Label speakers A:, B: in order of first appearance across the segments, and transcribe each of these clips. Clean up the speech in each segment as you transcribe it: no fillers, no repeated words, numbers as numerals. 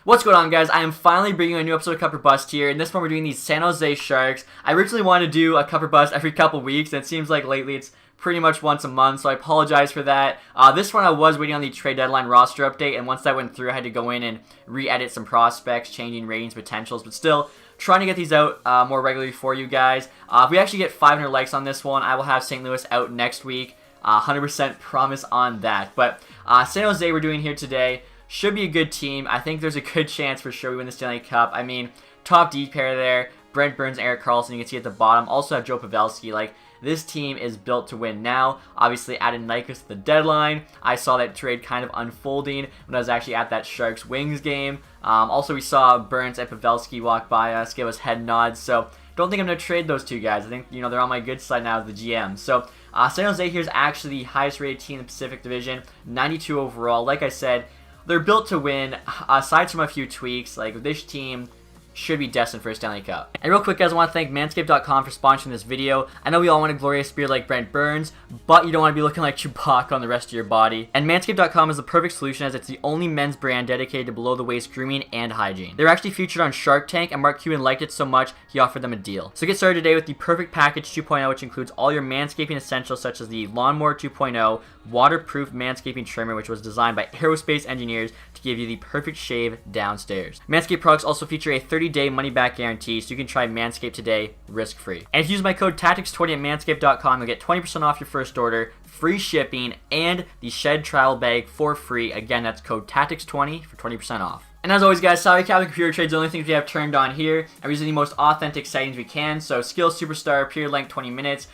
A: What's going on, guys? I am finally bringing you a new episode of Cup or Bust here. In this one, we're doing these San Jose Sharks. I originally wanted to do a Cup or Bust every couple weeks, and it seems like lately it's pretty much once a month, so I apologize for that. This one I was waiting on the trade deadline roster update, and once that went through, I had to go in and re-edit some prospects, changing ratings, potentials, but still trying to get these out more regularly for you guys. If we actually get 500 likes on this one, I will have St. Louis out next week. 100% promise on that. But San Jose we're doing here today. Should be a good team. I think there's a good chance for sure we win the Stanley Cup. I mean, top D pair there. Brent Burns, Erik Karlsson, you can see at the bottom. Also have Joe Pavelski. Like, this team is built to win now. Obviously, added Nyquist at the deadline. I saw that trade kind of unfolding when I was actually at that Sharks Wings game. Also, we saw Burns and Pavelski walk by us, give us head nods. So, don't think I'm going to trade those two guys. I think, you know, they're on my good side now as the GM. So, San Jose here is actually the highest rated team in the Pacific Division. 92 overall. Like I said, they're built to win, aside from a few tweaks. Like, this team should be destined for a Stanley Cup. And real quick, guys, I want to thank Manscaped.com for sponsoring this video. I know we all want a glorious beard like Brent Burns, but you don't want to be looking like Chewbacca on the rest of your body. And Manscaped.com is the perfect solution, as it's the only men's brand dedicated to below-the-waist grooming and hygiene. They were actually featured on Shark Tank, and Mark Cuban liked it so much, he offered them a deal. So get started today with the Perfect Package 2.0, which includes all your manscaping essentials, such as the Lawnmower 2.0 waterproof manscaping trimmer, which was designed by aerospace engineers to give you the perfect shave downstairs. Manscaped products also feature a 30-day money-back guarantee, so you can try Manscaped today risk-free. And if you use my code TacTixHD at manscaped.com, you'll get 20% off your first order, free shipping, and the Shed Trial Bag for free. Again, that's code TacTix20 for 20% off. And as always, guys, salary cap and computer trades are the only things we have turned on here. I'm using the most authentic settings we can. So skill superstar, period length 20 minutes.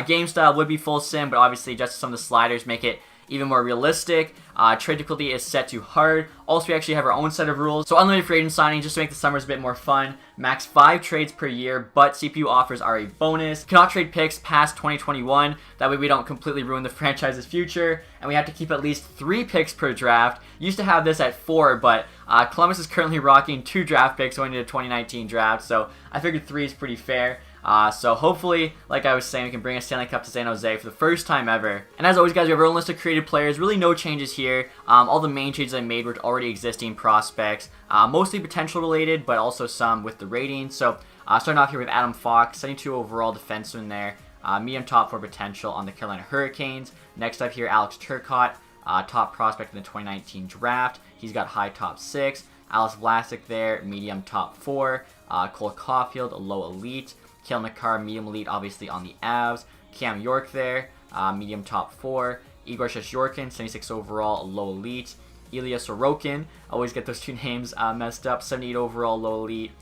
A: Game style would be full sim, but obviously just some of the sliders make it even more realistic. Trade difficulty is set to hard. Also, we actually have our own set of rules. So unlimited free agent signing, just to make the summers a bit more fun. Max 5 trades per year, but CPU offers are a bonus. Cannot trade picks past 2021. That way we don't completely ruin the franchise's future. And we have to keep at least 3 picks per draft. Used to have this at 4, but Columbus is currently rocking 2 draft picks going into the 2019 draft. So I figured 3 is pretty fair. So hopefully, like I was saying, we can bring a Stanley Cup to San Jose for the first time ever. And as always, guys, we have our own list of created players. Really no changes here. All the main changes I made were already existing prospects. Mostly potential related, but also some with the ratings. So starting off here with Adam Fox, 72 overall defenseman there. Medium top 4 potential on the Carolina Hurricanes. Next up here, Alex Turcotte, top prospect in the 2019 draft. He's got high top 6. Alice Vlasic there, medium top 4. Cole Caulfield, low elite. Kale McCarr, medium elite, obviously on the Avs. Cam York there, medium top 4. Igor Shestyorkin, 76 overall, low elite. Ilya Sorokin, always get those two names messed up, 78 overall, low elite.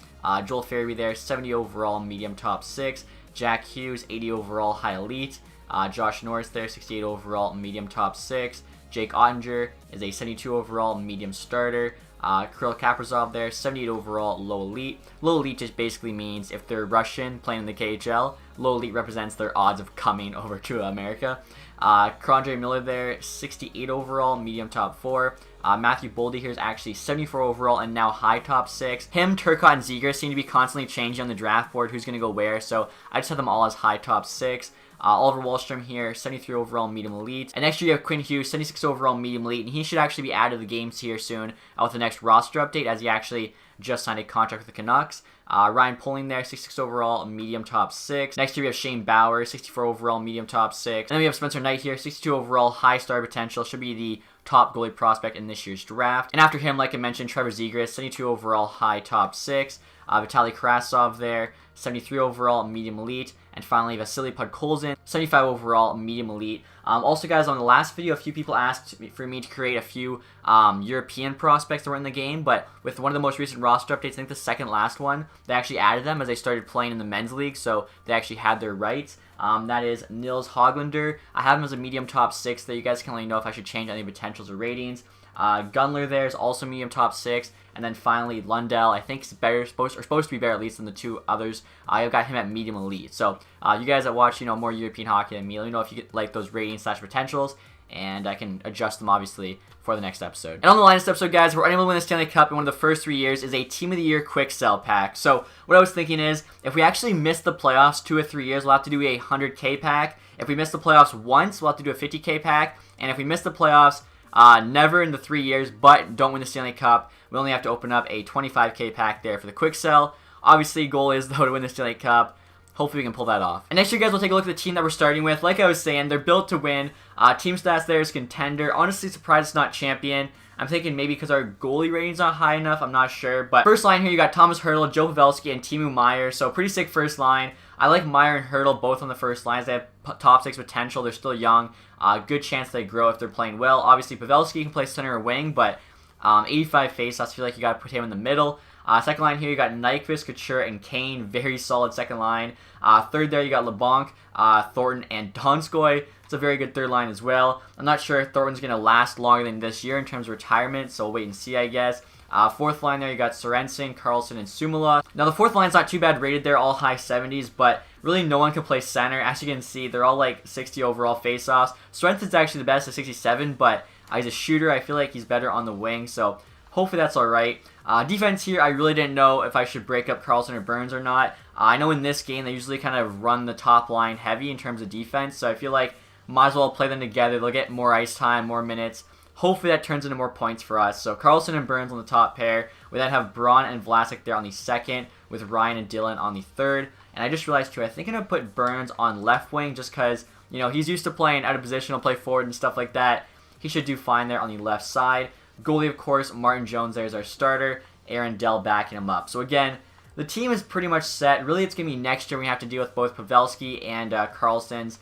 A: Joel Farabee there, 70 overall, medium top 6. Jack Hughes, 80 overall, high elite. Josh Norris there, 68 overall, medium top 6. Jake Ottinger is a 72 overall, medium starter. Kirill Kaprizov there, 78 overall, low elite. Low elite just basically means if they're Russian playing in the KHL, low elite represents their odds of coming over to America. Krondre Miller there, 68 overall, medium top 4. Matthew Boldy here is actually 74 overall and now high top 6. Him, Turcotte, and Zegras seem to be constantly changing on the draft board who's going to go where, so I just have them all as high top 6. Oliver Wahlstrom here, 73 overall, medium elite. And next year you have Quinn Hughes, 76 overall, medium elite. And he should actually be added to the games here soon with the next roster update, as he actually just signed a contract with the Canucks. Ryan Poehling there, 66 overall, medium top 6. Next year we have Shane Bauer, 64 overall, medium top 6. And then we have Spencer Knight here, 62 overall, high star potential. Should be the top goalie prospect in this year's draft. And after him, like I mentioned, Trevor Zegras, 72 overall, high top 6. Vitaly Krasov there, 73 overall, medium elite. And finally, Vasily Podkolzin, 75 overall, medium elite. Also, guys, on the last video, a few people asked for me to create a few European prospects that were in the game, but with one of the most recent roster updates, I think the second last one, they actually added them as they started playing in the men's league, so they actually had their rights. That is Nils Hoglander. I have him as a medium top 6 there. You guys can let me know if I should change any potentials or ratings. Gunler there is also medium top 6. And then finally, Lundell, I think is better, supposed to be better at least than the 2 others. I've got him at medium elite. So you guys that watch, more European hockey than me, let me know if you get like those ratings / potentials, and I can adjust them obviously for the next episode. And on the line of this episode, guys, we're unable to win the Stanley Cup in one of the first 3 years is a Team of the Year quick sell pack. So what I was thinking is, if we actually miss the playoffs 2 or 3 years, we'll have to do a 100K pack. If we miss the playoffs once, we'll have to do a 50K pack. And if we miss the playoffs Never in the 3 years, but don't win the Stanley Cup. We only have to open up a 25K pack there for the quick sell. Obviously, goal is, though, to win the Stanley Cup. Hopefully we can pull that off. And next year, guys, we'll take a look at the team that we're starting with. Like I was saying, they're built to win. Team stats there is contender. Honestly, surprised it's not champion. I'm thinking maybe because our goalie rating's not high enough. I'm not sure. But first line here, you got Thomas Hertl, Joe Pavelski, and Timo Meier. So pretty sick first line. I like Meier and Hertl both on the first lines. They have top 6 potential. They're still young. Good chance they grow if they're playing well. Obviously, Pavelski can play center or wing, but 85 faceoffs. I feel like you got to put him in the middle. Second line here, you got Nyquist, Couture, and Kane. Very solid second line. Third there, you got LeBlanc, Thornton, and Donskoy. It's a very good third line as well. I'm not sure if Thornton's going to last longer than this year in terms of retirement, so we'll wait and see, I guess. Fourth line there, you got Sorensen, Carlson, and Sumala. Now, the fourth line's not too bad rated there, all high 70s, but really no one can play center. As you can see, they're all like 60 overall faceoffs. Sorensen's actually the best at 67, but he's a shooter. I feel like he's better on the wing, so hopefully that's all right. Defense here, I really didn't know if I should break up Carlson or Burns or not. I know in this game they usually kind of run the top line heavy in terms of defense, so I feel like might as well play them together. They'll get more ice time, more minutes. Hopefully that turns into more points for us. So Carlson and Burns on the top pair. We then have Braun and Vlasic there on the second, with Ryan and Dylan on the third. And I just realized too, I think I'm going to put Burns on left wing just because, you know, he's used to playing out of position. He'll play forward and stuff like that. He should do fine there on the left side. Goalie, of course, Martin Jones there is our starter. Aaron Dell backing him up. So again, the team is pretty much set. Really, it's going to be next year we have to deal with both Pavelski and Carlson's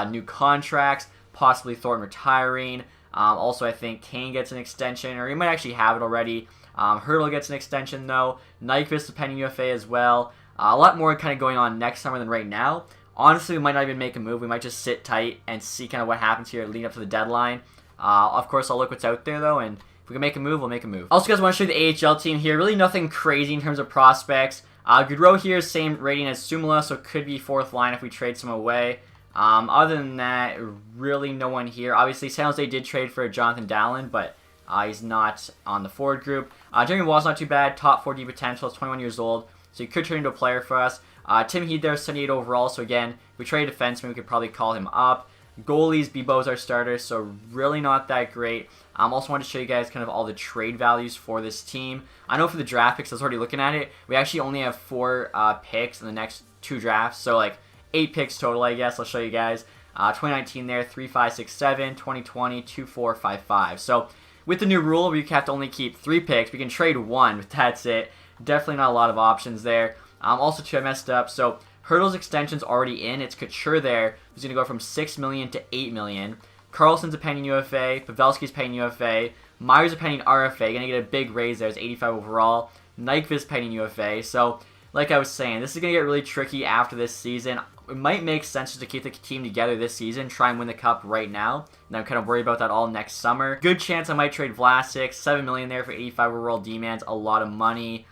A: new contracts, possibly Thornton retiring. Also, I think Kane gets an extension, or he might actually have it already. Hertl gets an extension, though. Nyquist, a pending UFA as well. A lot more kind of going on next summer than right now. Honestly, we might not even make a move. We might just sit tight and see kind of what happens here leading up to the deadline. Of course, I'll look what's out there, though, and if we can make a move, we'll make a move. Also, guys, I want to show you the AHL team here. Really nothing crazy in terms of prospects. Goodrow here is same rating as Sumala, so it could be fourth line if we trade some away. Other than that, really no one here. Obviously, San Jose did trade for Jonathan Dallin, but he's not on the forward group. Jeremy Wall's not too bad. Top 4D potential. He's 21 years old, so he could turn into a player for us. Tim Heed there, 78 overall, so again, if we trade a defenseman, we could probably call him up. Goalies, Bebo's our starter, so really not that great. Also wanted to show you guys kind of all the trade values for this team. I know for the draft picks, I was already looking at it, we actually only have 4 picks in the next 2 drafts, so like 8 picks total, I guess. I'll show you guys. 2019 there, 3, 5, 6, 7. 2020, 2, 4, 5, 5. So with the new rule, we have to only keep 3 picks. We can trade 1, but that's it. Definitely not a lot of options there. Also, too, I messed up. So Hertl's extension's already in. It's Couture there, who's going to go from $6 million to $8 million. Carlson's a pending UFA. Pavelski's pending UFA. Myers a pending RFA. Going to get a big raise there. It's 85 overall. Nyquist pending UFA. So, like I was saying, this is going to get really tricky after this season. It might make sense just to keep the team together this season, try and win the cup right now, and I'm kind of worried about that all next summer. Good chance I might trade Vlasic, $7 million there for 85 overall D-Man's, a lot of money.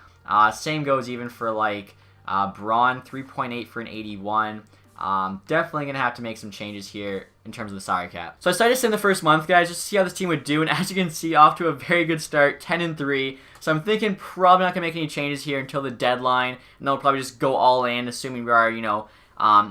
A: Same goes even for like Braun, 3.8 for an 81. Definitely going to have to make some changes here in terms of the salary cap. So I decided to send the first month, guys, just to see how this team would do, and as you can see, off to a very good start, 10-3. So I'm thinking probably not going to make any changes here until the deadline, and then we'll probably just go all in, assuming we are, you know,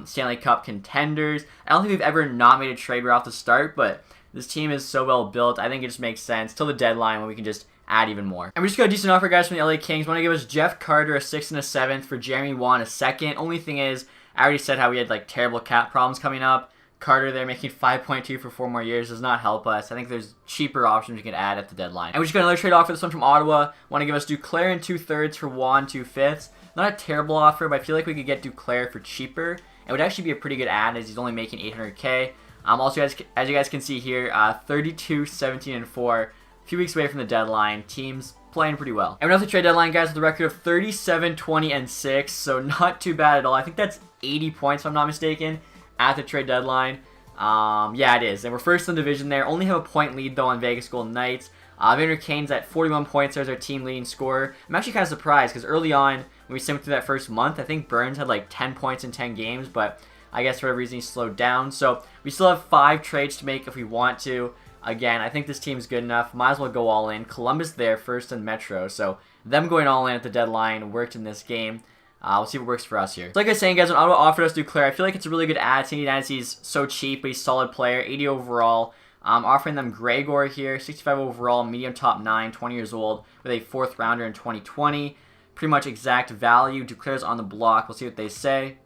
A: Stanley Cup contenders. I don't think we've ever not made a trade right off the start, but this team is so well built, I think it just makes sense till the deadline when we can just add even more. And we just got a decent offer, guys, from the LA Kings. Want to give us Jeff Carter a 6th and a 7th for Jeremy Wan a 2nd. Only thing is, I already said how we had like terrible cap problems coming up. Carter there making 5.2 for 4 more years does not help us. I think there's cheaper options we can add at the deadline. And we just got another trade offer, this one from Ottawa. Want to give us Duclair in 2/3 for Wan 2/5. Not a terrible offer, but I feel like we could get Duclair for cheaper. It would actually be a pretty good ad as he's only making $800K. Also, as you guys can see here, 32, 17, and 4. A few weeks away from the deadline. Teams playing pretty well. And we're at the trade deadline, guys, with a record of 37, 20, and 6. So not too bad at all. I think that's 80 points, if I'm not mistaken, at the trade deadline. Yeah, it is. And we're first in the division there. Only have a point lead, though, on Vegas Golden Knights. Vander Kane's at 41 points. There's our team leading scorer. I'm actually kind of surprised because early on, when we simmed through that first month, I think Burns had like 10 points in 10 games, but I guess for whatever reason he slowed down. So we still have 5 trades to make if we want to. Again, I think this team's good enough. Might as well go all in. Columbus there, first in Metro. So them going all in at the deadline worked in this game. We'll see what works for us here. So like I was saying, guys, when Ottawa offered us Duclair, I feel like it's a really good ad. Cindy Dynasty is so cheap, but he's a solid player. 80 overall, Offering them Gregor here, 65 overall, medium top 9, 20 years old, with a 4th rounder in 2020. Pretty much exact value. Duclair's on the block. We'll see what they say.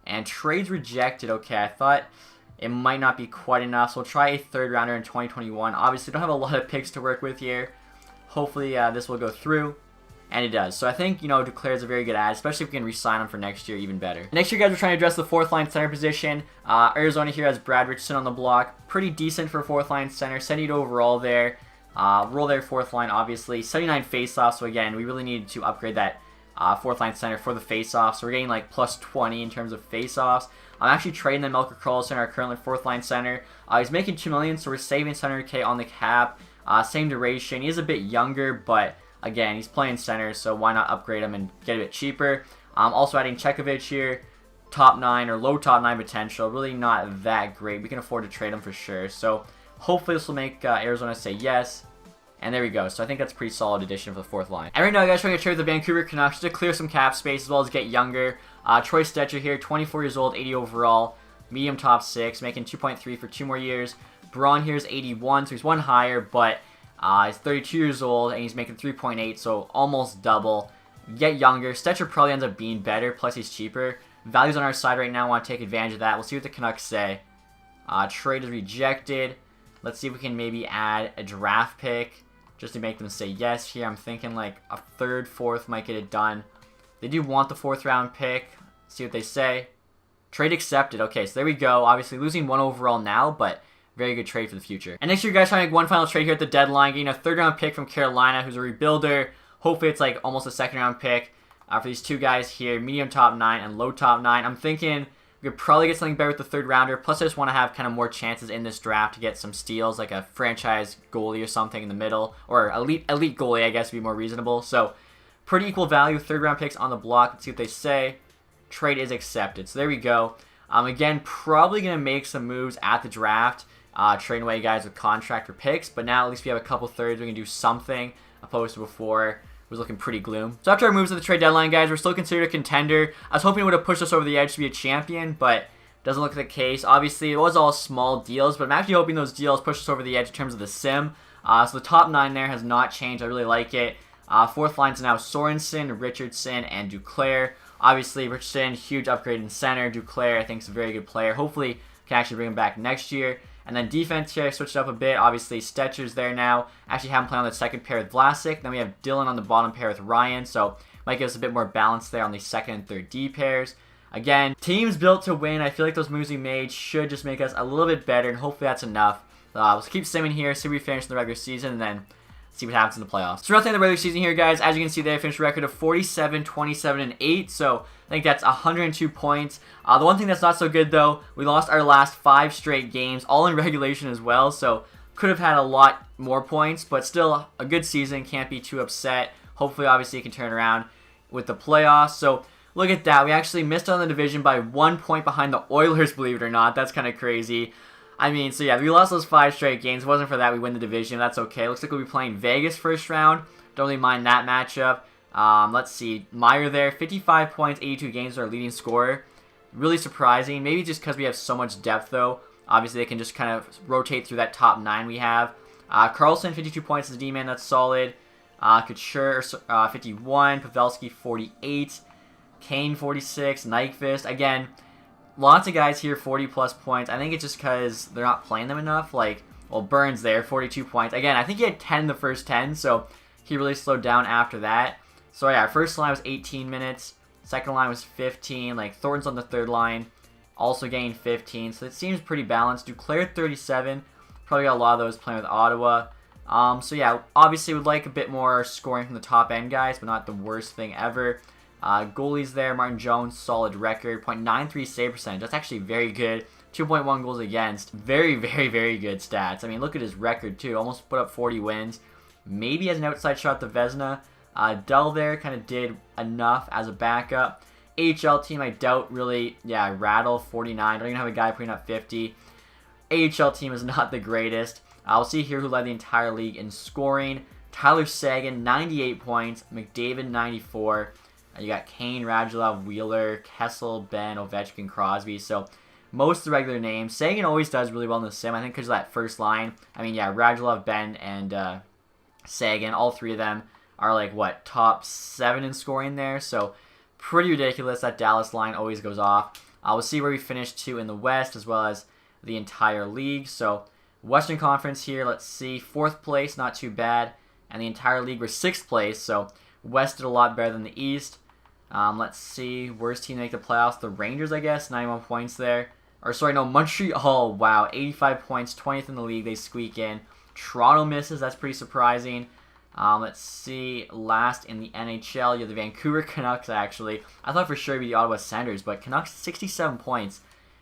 A: And trades rejected. Okay, I thought it might not be quite enough, so we'll try a 3rd rounder in 2021. Obviously, don't have a lot of picks to work with here. Hopefully, this will go through. And it does. So I think, Duclair is a very good ad, especially if we can re-sign him for next year, even better. Next year, guys, we're trying to address the 4th line center position. Arizona here has Brad Richardson on the block. Pretty decent for 4th line center. 78 overall there. Roll their 4th line, obviously. 79 faceoffs. So again, we really need to upgrade that 4th line center for the faceoffs. So we're getting like plus 20 in terms of faceoffs. I'm actually trading them Melker Karlsson, our currently 4th line center. He's making $2 million, so we're saving 700K on the cap. Same duration. He is a bit younger, but again, he's playing center, so why not upgrade him and get a bit cheaper? Also adding Chekovich here, top 9 or low top 9 potential. Really not that great. We can afford to trade him for sure. So hopefully this will make Arizona say yes. And there we go. So I think that's a pretty solid addition for the 4th line. And right now, guys, trying to trade the Vancouver Canucks to clear some cap space as well as get younger. Troy Stecher here, 24 years old, 80 overall, medium top 6, making 2.3 for 2 more years. Braun here is 81, so he's 1 higher, but he's 32 years old and he's making 3.8, so almost double. Get younger. Stecher probably ends up being better, plus he's cheaper. Value's on our side right now. I want to take advantage of that. We'll see what the Canucks say. Trade is rejected. Let's see if we can maybe add a draft pick just to make them say yes here. I'm thinking like a 3rd, 4th might get it done. They do want the 4th round pick. See what they say. Trade accepted. Okay, so there we go. Obviously losing 1 overall now, but very good trade for the future. And next year, guys, trying to make one final trade here at the deadline. Getting a 3rd round pick from Carolina, who's a rebuilder. Hopefully it's like almost a 2nd round pick for these 2 guys here. Medium top 9 and low top 9. I'm thinking we could probably get something better with the 3rd rounder. Plus, I just want to have kind of more chances in this draft to get some steals, like a franchise goalie or something in the middle. Or elite goalie, I guess, would be more reasonable. So pretty equal value. 3rd round picks on the block. Let's see what they say. Trade is accepted. So there we go. Again, probably going to make some moves at the draft. Trading away guys with contract for picks. But now at least we have a couple 3rds. We can do something opposed to before. It was looking pretty gloom. So after our moves at the trade deadline, guys, we're still considered a contender. I was hoping it would have pushed us over the edge to be a champion, but doesn't look like the case. Obviously, it was all small deals, but I'm actually hoping those deals push us over the edge in terms of the sim. So the top 9 there has not changed. I really like it. 4th line's now Sorensen, Richardson, and Duclair. Obviously, Richardson, huge upgrade in center. Duclair, I think, is a very good player. Hopefully, can actually bring him back next year. And then defense here, I switched up a bit. Obviously, Stetcher's there now. Actually have him play on the 2nd pair with Vlasic. Then we have Dylan on the bottom pair with Ryan. So, might give us a bit more balance there on the 2nd and 3rd D pairs. Again, teams built to win. I feel like those moves we made should just make us a little bit better. And hopefully that's enough. We'll keep simming here, see if we finish in the regular season, and then see what happens in the playoffs. So nothing in the regular season here, guys. As you can see there, I finished a record of 47, 27, and 8. So I think that's 102 points. The one thing that's not so good, though, we lost our last 5 straight games, all in regulation as well. So could have had a lot more points, but still a good season. Can't be too upset. Hopefully, obviously, it can turn around with the playoffs. So look at that. We actually missed on the division by 1 point behind the Oilers, believe it or not. That's kind of crazy. I mean, so yeah, we lost those 5 straight games. If it wasn't for that, we win the division. That's okay. Looks like we'll be playing Vegas first round. Don't really mind that matchup. Let's see. Meyer there, 55 points, 82 games, our leading scorer. Really surprising. Maybe just because we have so much depth, though. Obviously, they can just kind of rotate through that top 9 we have. Karlsson, 52 points as a D-man. That's solid. Couture, 51. Pavelski, 48. Kane, 46. Nyquist, again, lots of guys here, 40-plus points. I think it's just because they're not playing them enough. Like, well, Burns there, 42 points. Again, I think he had 10 in the first 10, so he really slowed down after that. So, yeah, first line was 18 minutes. Second line was 15. Like, Thornton's on the 3rd line, also getting 15. So, it seems pretty balanced. Duclair, 37. Probably got a lot of those playing with Ottawa. So, yeah, obviously would like a bit more scoring from the top end guys, but not the worst thing ever. Goalies there, Martin Jones, solid record, .93 save percentage. That's actually very good. 2.1 goals against. Very, very, very good stats. I mean, look at his record, too. Almost put up 40 wins. Maybe as an outside shot the Vezina. Dell there kind of did enough as a backup. AHL team, I doubt really, yeah, Rattle, 49. Don't even have a guy putting up 50. AHL team is not the greatest. We'll see here who led the entire league in scoring. Tyler Seguin, 98 points. McDavid, 94. You got Kane, Radulov, Wheeler, Kessel, Ben, Ovechkin, Crosby. So most of the regular names. Sagan always does really well in the sim, I think, because of that first line. I mean, yeah, Radulov, Ben, and Sagan, all three of them are like, what, top 7 in scoring there. So pretty ridiculous. That Dallas line always goes off. We'll see where we finish too in the West, as well as the entire league. So Western Conference here, let's see, 4th place, not too bad. And the entire league, we're 6th place. So West did a lot better than the East. Let's see, worst team to make the playoffs, the Rangers, I guess, 91 points there. Or sorry, no, Montreal, wow, 85 points, 20th in the league, they squeak in. Toronto misses, that's pretty surprising. Let's see, last in the NHL, you have the Vancouver Canucks, actually. I thought for sure it'd be the Ottawa Senators, but Canucks, 67 points.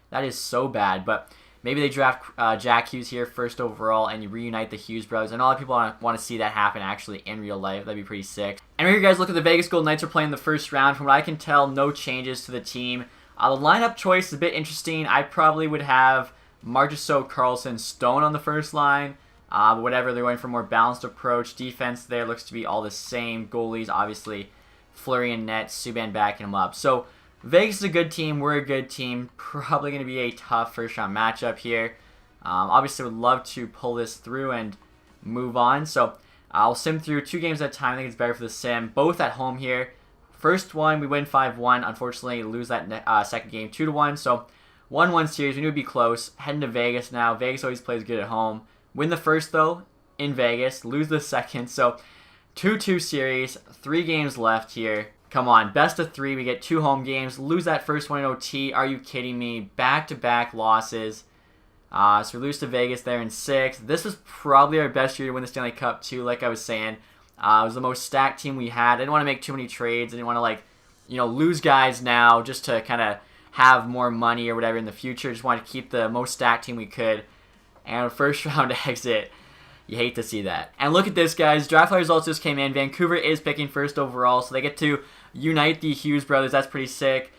A: That is so bad, but maybe they draft Jack Hughes here first overall and you reunite the Hughes brothers. And a lot of people want to see that happen actually in real life. That'd be pretty sick. And here, guys, look at the Vegas Golden Knights are playing the first round. From what I can tell, no changes to the team. The lineup choice is a bit interesting. I probably would have Marchessault, Carlson, Stone on the first line. Whatever, they're going for a more balanced approach. Defense there looks to be all the same. Goalies, obviously, Fleury and net, Subban backing them up. So Vegas is a good team. We're a good team. Probably going to be a tough first-round matchup here. Obviously, would love to pull this through and move on. So I'll sim through 2 games at a time. I think it's better for the sim. Both at home here. First one, we win 5-1. Unfortunately, lose that second game 2-1. So 1-1 series. We knew it'd be close. Heading to Vegas now. Vegas always plays good at home. Win the first, though, in Vegas. Lose the second. So 2-2 series. 3 games left here. Come on. Best of 3. We get 2 home games. Lose that first one in OT. Are you kidding me? Back-to-back losses. So we lose to Vegas there in 6. This was probably our best year to win the Stanley Cup, too, like I was saying. It was the most stacked team we had. I didn't want to make too many trades. I didn't want to, lose guys now just to kind of have more money or whatever in the future. Just wanted to keep the most stacked team we could. And first round exit, you hate to see that. And look at this, guys. Draft results just came in. Vancouver is picking first overall, so they get to unite the Hughes brothers. That's pretty sick.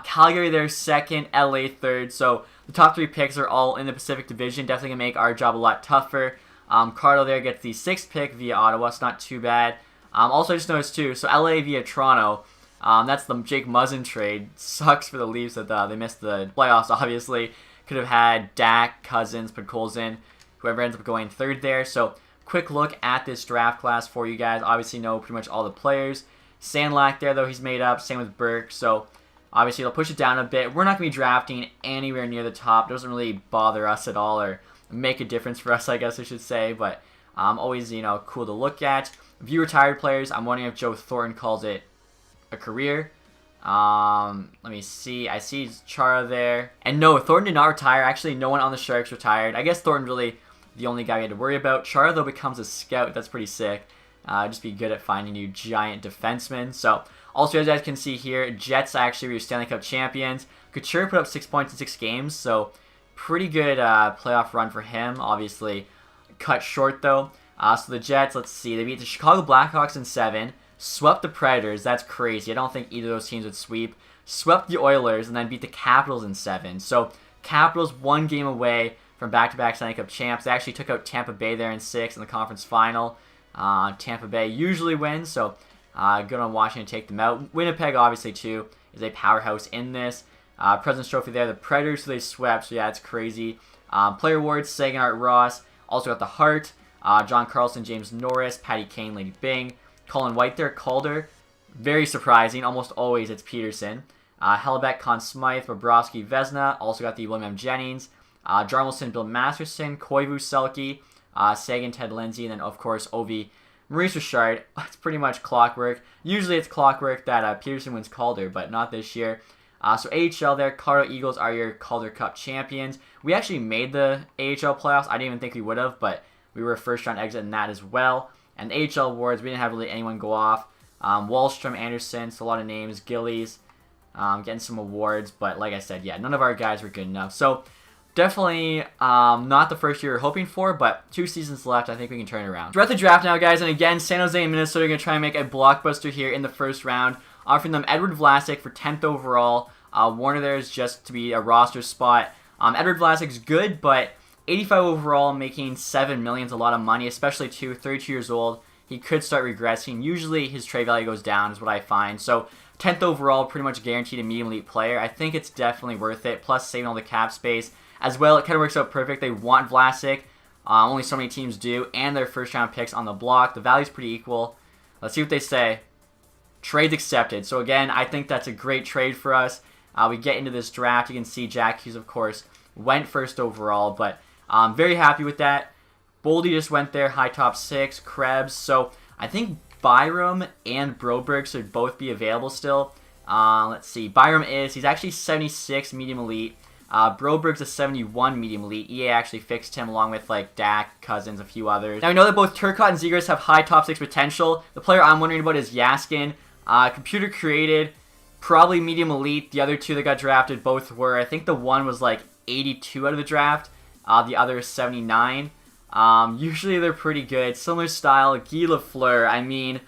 A: Calgary, they're second. LA, third. So the top 3 picks are all in the Pacific Division. Definitely going to make our job a lot tougher. Cardo there gets the 6th pick via Ottawa. It's not too bad. Also, I just noticed, too, so LA via Toronto. That's the Jake Muzzin trade. Sucks for the Leafs that they missed the playoffs, obviously. Could have had Dak, Cousins, Podkolzin, whoever ends up going 3rd there. So, quick look at this draft class for you guys. Obviously, know pretty much all the players. Sandlack there, though, he's made up. Same with Burke. So, obviously, they'll push it down a bit. We're not going to be drafting anywhere near the top. It doesn't really bother us at all or make a difference for us, I guess I should say. But always, cool to look at. View retired players. I'm wondering if Joe Thornton calls it a career. Let me see. I see Chara there. And no, Thornton did not retire. Actually, no one on the Sharks retired. I guess Thornton really the only guy we had to worry about. Chara, though, becomes a scout. That's pretty sick. Just be good at finding new giant defensemen. So, also, as you guys can see here, Jets actually were Stanley Cup champions. Couture put up 6 points in 6 games. So, pretty good playoff run for him. Obviously, cut short, though. So, the Jets, let's see. They beat the Chicago Blackhawks in 7. Swept the Predators. That's crazy. I don't think either of those teams would sweep. Swept the Oilers and then beat the Capitals in 7. So, Capitals 1 game away from back-to-back Stanley Cup champs. They actually took out Tampa Bay there in 6 in the conference final. Tampa Bay usually wins, so good on Washington to take them out. Winnipeg, obviously, too, is a powerhouse in this. President's Trophy there. The Predators, so they swept, so yeah, it's crazy. Player awards, Sagan, Art Ross. Also got the Hart. John Carlson, James Norris, Patty Kane, Lady Byng. Colin White there, Calder. Very surprising. Almost always it's Peterson. Hellebuck, Conn Smythe, Bobrovsky, Vezina. Also got the William Jennings. Jarmelson, Bill Masterson, Koivu, Selke, Sagan, Ted Lindsay, and then, of course, Ovi, Maurice Richard. It's pretty much clockwork. Usually it's clockwork that Peterson wins Calder, but not this year. So AHL there, Colorado Eagles are your Calder Cup champions. We actually made the AHL playoffs. I didn't even think we would have, but we were a first-round exit in that as well. And the AHL awards, we didn't have really anyone go off. Wallstrom, Anderson, so a lot of names. Gillies, getting some awards. But like I said, yeah, none of our guys were good enough. So definitely not the first year we were hoping for, but 2 seasons left. I think we can turn it around. We're at the draft now, guys. And again, San Jose and Minnesota are going to try and make a blockbuster here in the first round, offering them Edward Vlasic for 10th overall. Warner there is just to be a roster spot. Edward Vlasic's good, but 85 overall, making $7 million is a lot of money, especially 32 years old. he could start regressing. Usually his trade value goes down is what I find. So 10th overall, pretty much guaranteed a medium elite player. I think it's definitely worth it. Plus saving all the cap space. As well, it kind of works out perfect. They want Vlasic. Only so many teams do. And their first round picks on the block. The value's pretty equal. Let's see what they say. Trades accepted. So again, I think that's a great trade for us. We get into this draft. You can see Jack Hughes, of course, went first overall. But I'm very happy with that. Boldy just went there. High top 6. Krebs. So I think Byram and Broberg should both be available still. Let's see. Byram he's actually 76 medium elite. Broberg's a 71 medium elite. EA actually fixed him along with like Dak, Cousins, a few others. Now I know that both Turcotte and Zegras have high top 6 potential. The player I'm wondering about is Yaskin. Computer created, probably medium elite. The other two that got drafted both were. I think the one was like 82 out of the draft. The other is 79. Usually they're pretty good. Similar style. Guy Lafleur. I mean,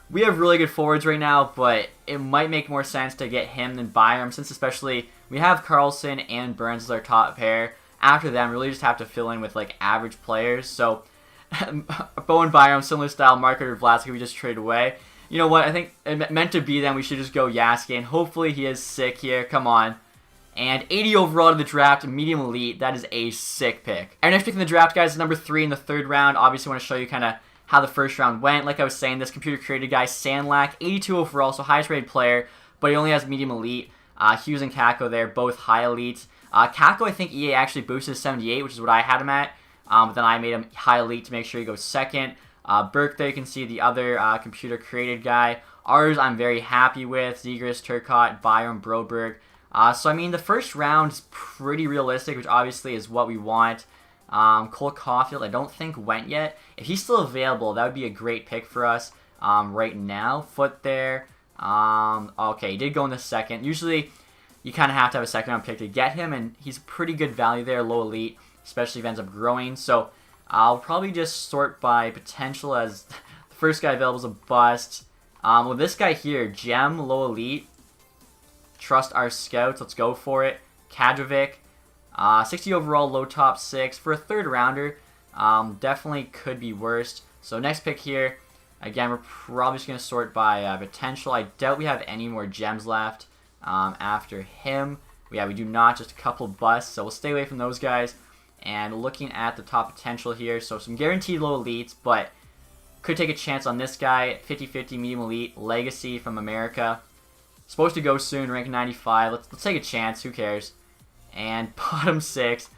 A: we have really good forwards right now, but it might make more sense to get him than Byram, since especially we have Carlson and Burns as our top pair. After them, really just have to fill in with like average players. So Bowen Byram, similar style. Marker Vlasic, we just traded away. You know what? I think it meant to be then. We should just go Yaskin. Hopefully he is sick here. Come on. And 80 overall to the draft, medium elite. That is a sick pick. Our next pick in the draft, guys, is number 3 in the 3rd round. Obviously, I want to show you kind of how the 1st round went. Like I was saying, this computer created guy, Sandlack, 82 overall, so highest rated player, but he only has medium elite. Hughes and Kako there, both high elites. Kako, I think EA actually boosted 78, which is what I had him at. But then I made him high elite to make sure he goes 2nd. Burke there, you can see the other computer created guy. Ours, I'm very happy with. Zegras, Turcotte, Byram, Broberg. So, I mean, the 1st round is pretty realistic, which obviously is what we want. Cole Caulfield, I don't think went yet. If he's still available, that would be a great pick for us right now. Foot there. Okay, he did go in the 2nd. Usually, you kind of have to have a 2nd round pick to get him, and he's pretty good value there, low elite, especially if he ends up growing. So, I'll probably just sort by potential, as the first guy available is a bust. Well, this guy here, Gem, low elite. Trust our scouts. Let's go for it. Kadrovic. 60 overall, low top 6. For a 3rd rounder, definitely could be worse. So next pick here, again, we're probably just going to sort by potential. I doubt we have any more gems left after him. Yeah, we do not. Just a couple busts. So we'll stay away from those guys. And looking at the top potential here, so some guaranteed low elites, but could take a chance on this guy. 50-50 medium elite, legacy from America. Supposed to go soon, rank 95. Let's take a chance. Who cares? And bottom 6.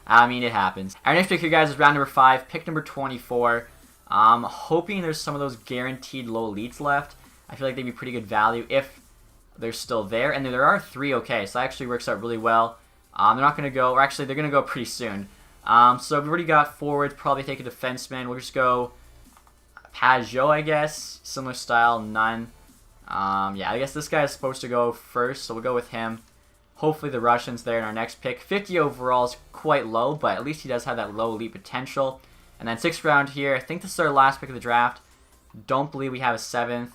A: I mean, it happens. Our next pick here, guys, is round number 5. Pick number 24. Hoping there's some of those guaranteed low elites left. I feel like they'd be pretty good value if they're still there. And there are 3, okay. So that actually works out really well. They're not going to go, or actually, they're going to go pretty soon. So we've already got forwards. Probably take a defenseman. We'll just go Pajot, I guess. Similar style, none. Yeah, I guess this guy is supposed to go first, so we'll go with him. Hopefully the Russian's there in our next pick. 50 overall is quite low, but at least he does have that low elite potential. And then 6th round here. I think this is our last pick of the draft. Don't believe we have a 7th.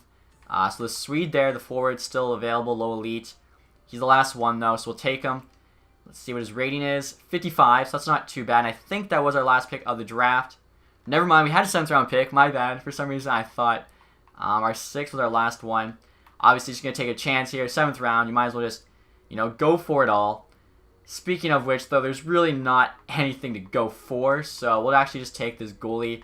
A: So the Swede there, the forward, still available, low elite. He's the last one, though, so we'll take him. Let's see what his rating is. 55, so that's not too bad. And I think that was our last pick of the draft. Never mind, we had a 7th round pick. My bad. For some reason, I thought our 6th was our last one. Obviously, just going to take a chance here. 7th round, you might as well just, you know, go for it all. Speaking of which, though, there's really not anything to go for. So we'll actually just take this goalie.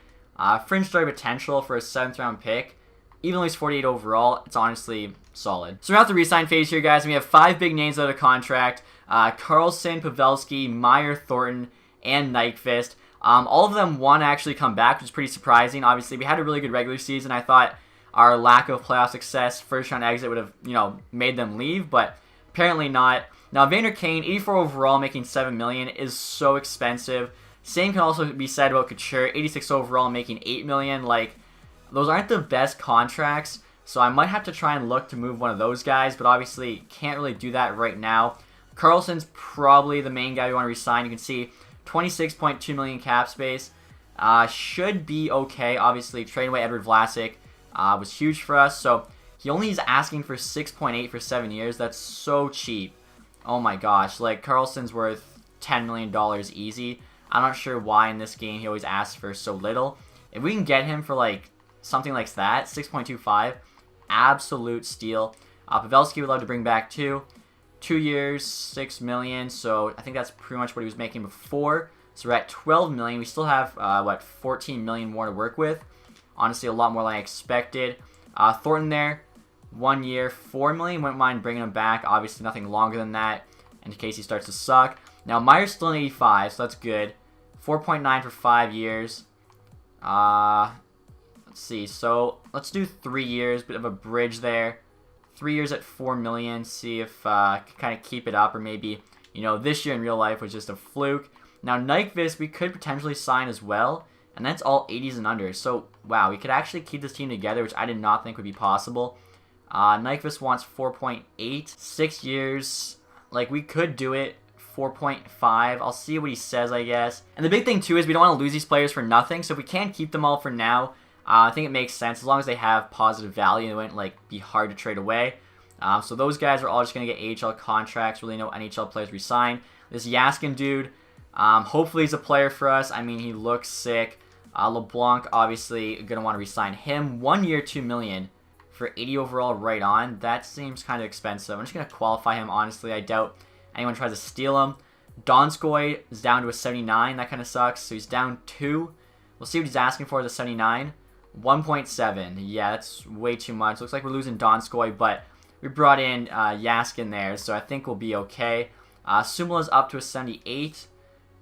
A: Fringe story potential for a 7th round pick. Even though he's 48 overall, it's honestly solid. So we're at the re-sign phase here, guys. And we have 5 big names out of contract. Carlson, Pavelski, Meyer, Thornton, and Nyquist. All of them want to actually come back, which is pretty surprising. Obviously, we had a really good regular season. I thought our lack of playoff success, 1st round exit would have, you know, made them leave, but apparently not. Now, Vander Kane, 84 overall, making $7 million, is so expensive. Same can also be said about Couture, 86 overall, making $8 million. Like, those aren't the best contracts, so I might have to try and look to move one of those guys, but obviously can't really do that right now. Carlson's probably the main guy we want to resign. You can see 26.2 million cap space. Should be okay. Obviously, trading away Edward Vlasic was huge for us. So he only is asking for 6.8 for 7 years. That's so cheap. Oh my gosh. Like, Carlson's worth $10 million easy. I'm not sure why in this game he always asks for so little. If we can get him for like something like that. 6.25. Absolute steal. Pavelski would love to bring back too. 2 years, 6 million. So I think that's pretty much what he was making before. So we're at 12 million. We still have, 14 million more to work with. Honestly, a lot more than I expected. Thornton there, 1 year, 4 million. Wouldn't mind bringing him back. Obviously, nothing longer than that in case he starts to suck. Now, Meyer's still an 85, so that's good. 4.9 for 5 years. Let's see. So let's do 3 years. Bit of a bridge there. 3 years at 4 million. See if can kind of keep it up, or maybe, you know, this year in real life was just a fluke. Now, Nyquist, we could potentially sign as well. And that's all 80s and under. So, wow, we could actually keep this team together, which I did not think would be possible. Nyquist wants 4.8. 6 years. Like, we could do it. 4.5. I'll see what he says, I guess. And the big thing, too, is we don't want to lose these players for nothing. So if we can't keep them all for now, I think it makes sense. As long as they have positive value, they wouldn't, like, be hard to trade away. So those guys are all just going to get AHL contracts. Really no NHL players resign. This Yaskin dude, hopefully he's a player for us. I mean, he looks sick. LeBlanc, obviously, going to want to resign him. 1 year, 2 million for 80 overall right on. That seems kind of expensive. I'm just going to qualify him, honestly. I doubt anyone tries to steal him. Donskoy is down to a 79. That kind of sucks. So he's down 2. We'll see what he's asking for as a 79. 1.7. Yeah, that's way too much. Looks like we're losing Donskoy, but we brought in Yaskin there, so I think we'll be okay. Sumala's up to a 78.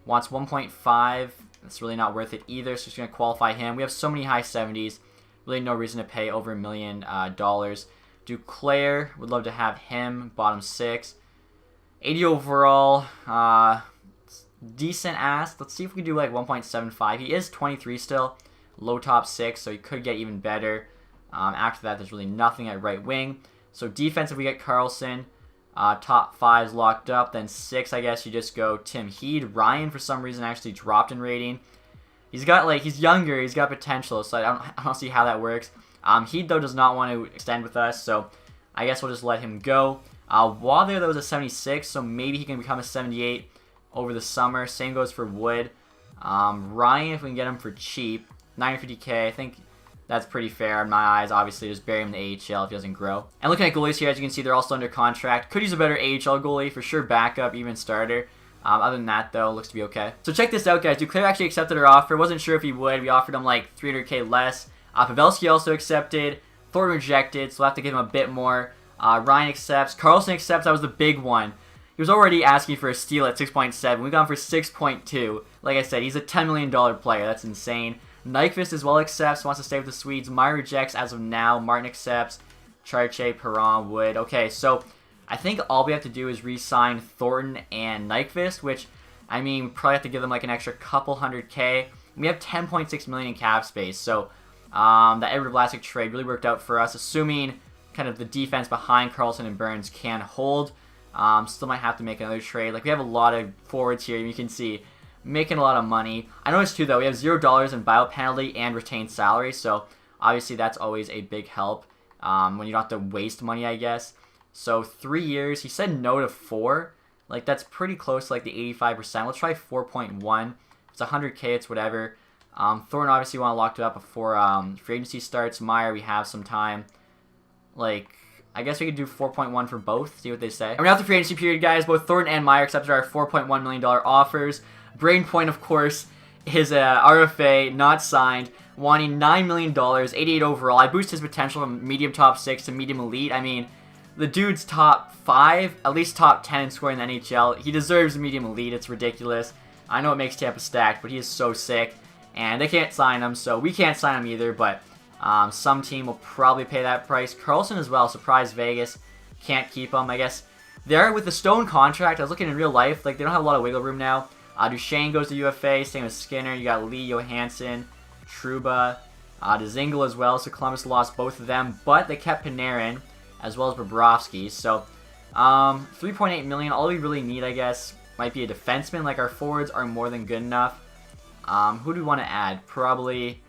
A: Wants 1.5. That's really not worth it either, so just going to qualify him. We have so many high 70s. Really no reason to pay over $1 million. Duclair, would love to have him. Bottom 6. 80 overall. Decent ask. Let's see if we can do like 1.75. He is 23 still. Low top 6, so he could get even better. After that, there's really nothing at right wing. So defensive, we get Carlson. Top 5 is locked up. Then 6, I guess you just go Tim Heed. Ryan, for some reason, actually dropped in rating. He's got, like, he's younger. He's got potential, so I don't see how that works. Heed, though, does not want to extend with us, so I guess we'll just let him go. While there was a 76, so maybe he can become a 78 over the summer. Same goes for Wood. Ryan, if we can get him for cheap, 950K, I think that's pretty fair in my eyes. Obviously, just bury him in the AHL if he doesn't grow. And looking at goalies here, as you can see, they're all still under contract. Could use a better AHL goalie, for sure backup, even starter. Other than that, though, looks to be okay. So check this out, guys. Duclair actually accepted our offer. Wasn't sure if he would. We offered him like 300K less. Pavelski also accepted. Thornton rejected, so we'll have to give him a bit more. Ryan accepts. Carlson accepts. That was the big one. He was already asking for a steal at 6.7. We got him for 6.2. Like I said, he's a $10 million player. That's insane. Nyquist as well accepts, wants to stay with the Swedes. Meyer rejects as of now. Martin accepts. Charche, Perron, Wood. Okay, so I think all we have to do is re-sign Thornton and Nyquist, which, I mean, we probably have to give them like an extra couple 100K. We have 10.6 million in cap space, so that Edward Vlasic trade really worked out for us, assuming kind of the defense behind Carlson and Burns can hold. Still might have to make another trade. Like, we have a lot of forwards here, you can see. Making a lot of money. I noticed too, though, we have $0 in buyout penalty and retained salary, so obviously that's always a big help when you don't have to waste money, I guess. So 3 years. He said no to 4. Like, that's pretty close to like the 85%. Let's try 4.1. It's 100K. It's whatever. Thornton obviously want to lock it up before free agency starts. Meyer, we have some time. Like, I guess we could do 4.1 for both. See what they say. And we're now at the free agency period, guys. Both Thornton and Meyer accepted our $4.1 million offers. Brain Point, of course, is a RFA, not signed, wanting $9 million, 88 overall. I boost his potential from medium top 6 to medium elite. I mean, the dude's top 5, at least top 10 in scoring in the NHL. He deserves medium elite. It's ridiculous. I know it makes Tampa stacked, but he is so sick. And they can't sign him, so we can't sign him either, but some team will probably pay that price. Carlson as well. Surprise Vegas. Can't keep him, I guess. There, with the Stone contract, I was looking in real life, like, they don't have a lot of wiggle room now. Duchesne goes to UFA, same as Skinner. You got Lee, Johansson, Trouba, Dzingel as well. So Columbus lost both of them, but they kept Panarin as well as Bobrovsky. So 3.8 million. All we really need, I guess, might be a defenseman. Like, our forwards are more than good enough. Who do we want to add? Probably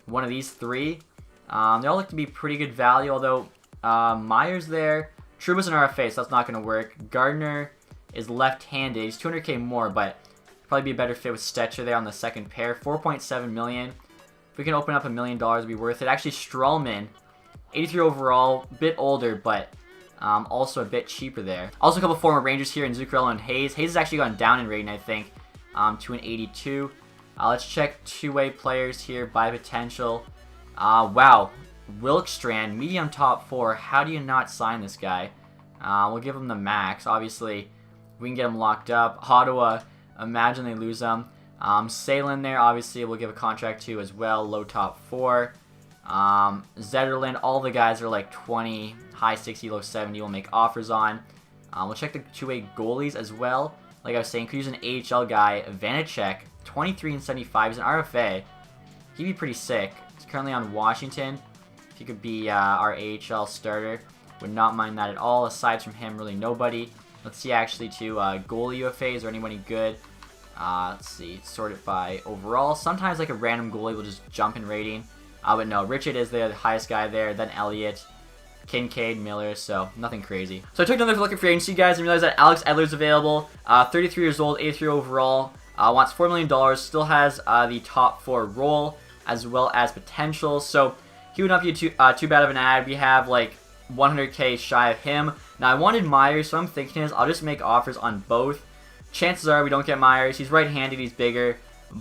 A: one of these 3. They all look to be pretty good value, although Meyer's there. Trouba's an RFA, so that's not going to work. Gardner is left-handed. He's 200K more, but probably be a better fit with Stetcher there on the second pair. 4.7 million. If we can open up $1 million, it'd be worth it. Actually, Strawman, 83 overall, bit older, but also a bit cheaper there. Also, a couple former Rangers here in Zuccarello and Hayes. Hayes has actually gone down in rating, I think, to an 82. Let's check two-way players here by potential. Wow, Wilkstrand, medium top 4. How do you not sign this guy? We'll give him the max. Obviously, we can get him locked up. Ottawa, imagine they lose him. Salin there, obviously, we'll give a contract to as well. Low top 4. Zetterlund, all the guys are like 20, high 60, low 70. We'll make offers on. We'll check the two-way goalies as well. Like I was saying, could use an AHL guy. Vanacek, 23 and 75. He's an RFA. He'd be pretty sick. He's currently on Washington. If he could be our AHL starter, would not mind that at all. Aside from him, really nobody. Let's see actually to goalie UFAs or anybody good. Let's see, sort it by overall. Sometimes like a random goalie will just jump in rating. But no, Richard is the highest guy there, then Elliott, Kincaid, Miller, so nothing crazy. So I took another look at free agency, guys, and realized that Alex Edler's available. 33 years old, 83 overall, wants $4 million, still has the top 4 role, as well as potential, so he would not be too bad of an ad. We have like 100K shy of him. Now I wanted Myers, so I'm thinking is I'll just make offers on both. Chances are we don't get Myers. He's right-handed, he's bigger.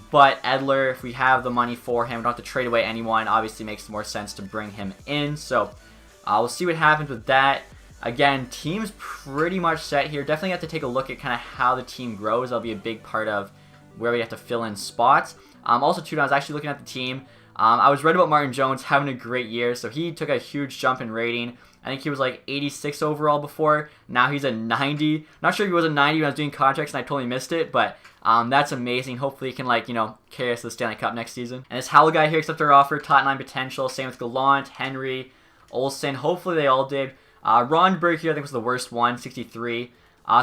A: But Edler, if we have the money for him, we don't have to trade away anyone. Obviously, makes more sense to bring him in. So we'll see what happens with that. Again, team's pretty much set here. Definitely have to take a look at kind of how the team grows. That'll be a big part of where we have to fill in spots. Also, too, I was actually looking at the team. I was read about Martin Jones having a great year, so he took a huge jump in rating. I think he was like 86 overall before. Now he's a 90. Not sure if he was a 90 when I was doing contracts and I totally missed it, but that's amazing. Hopefully he can, like, you know, carry us to the Stanley Cup next season. And this Howell guy here accepted our offer. Top 9 potential. Same with Gallant, Henry, Olsen. Hopefully they all did. Ronberg here I think was the worst one, 63.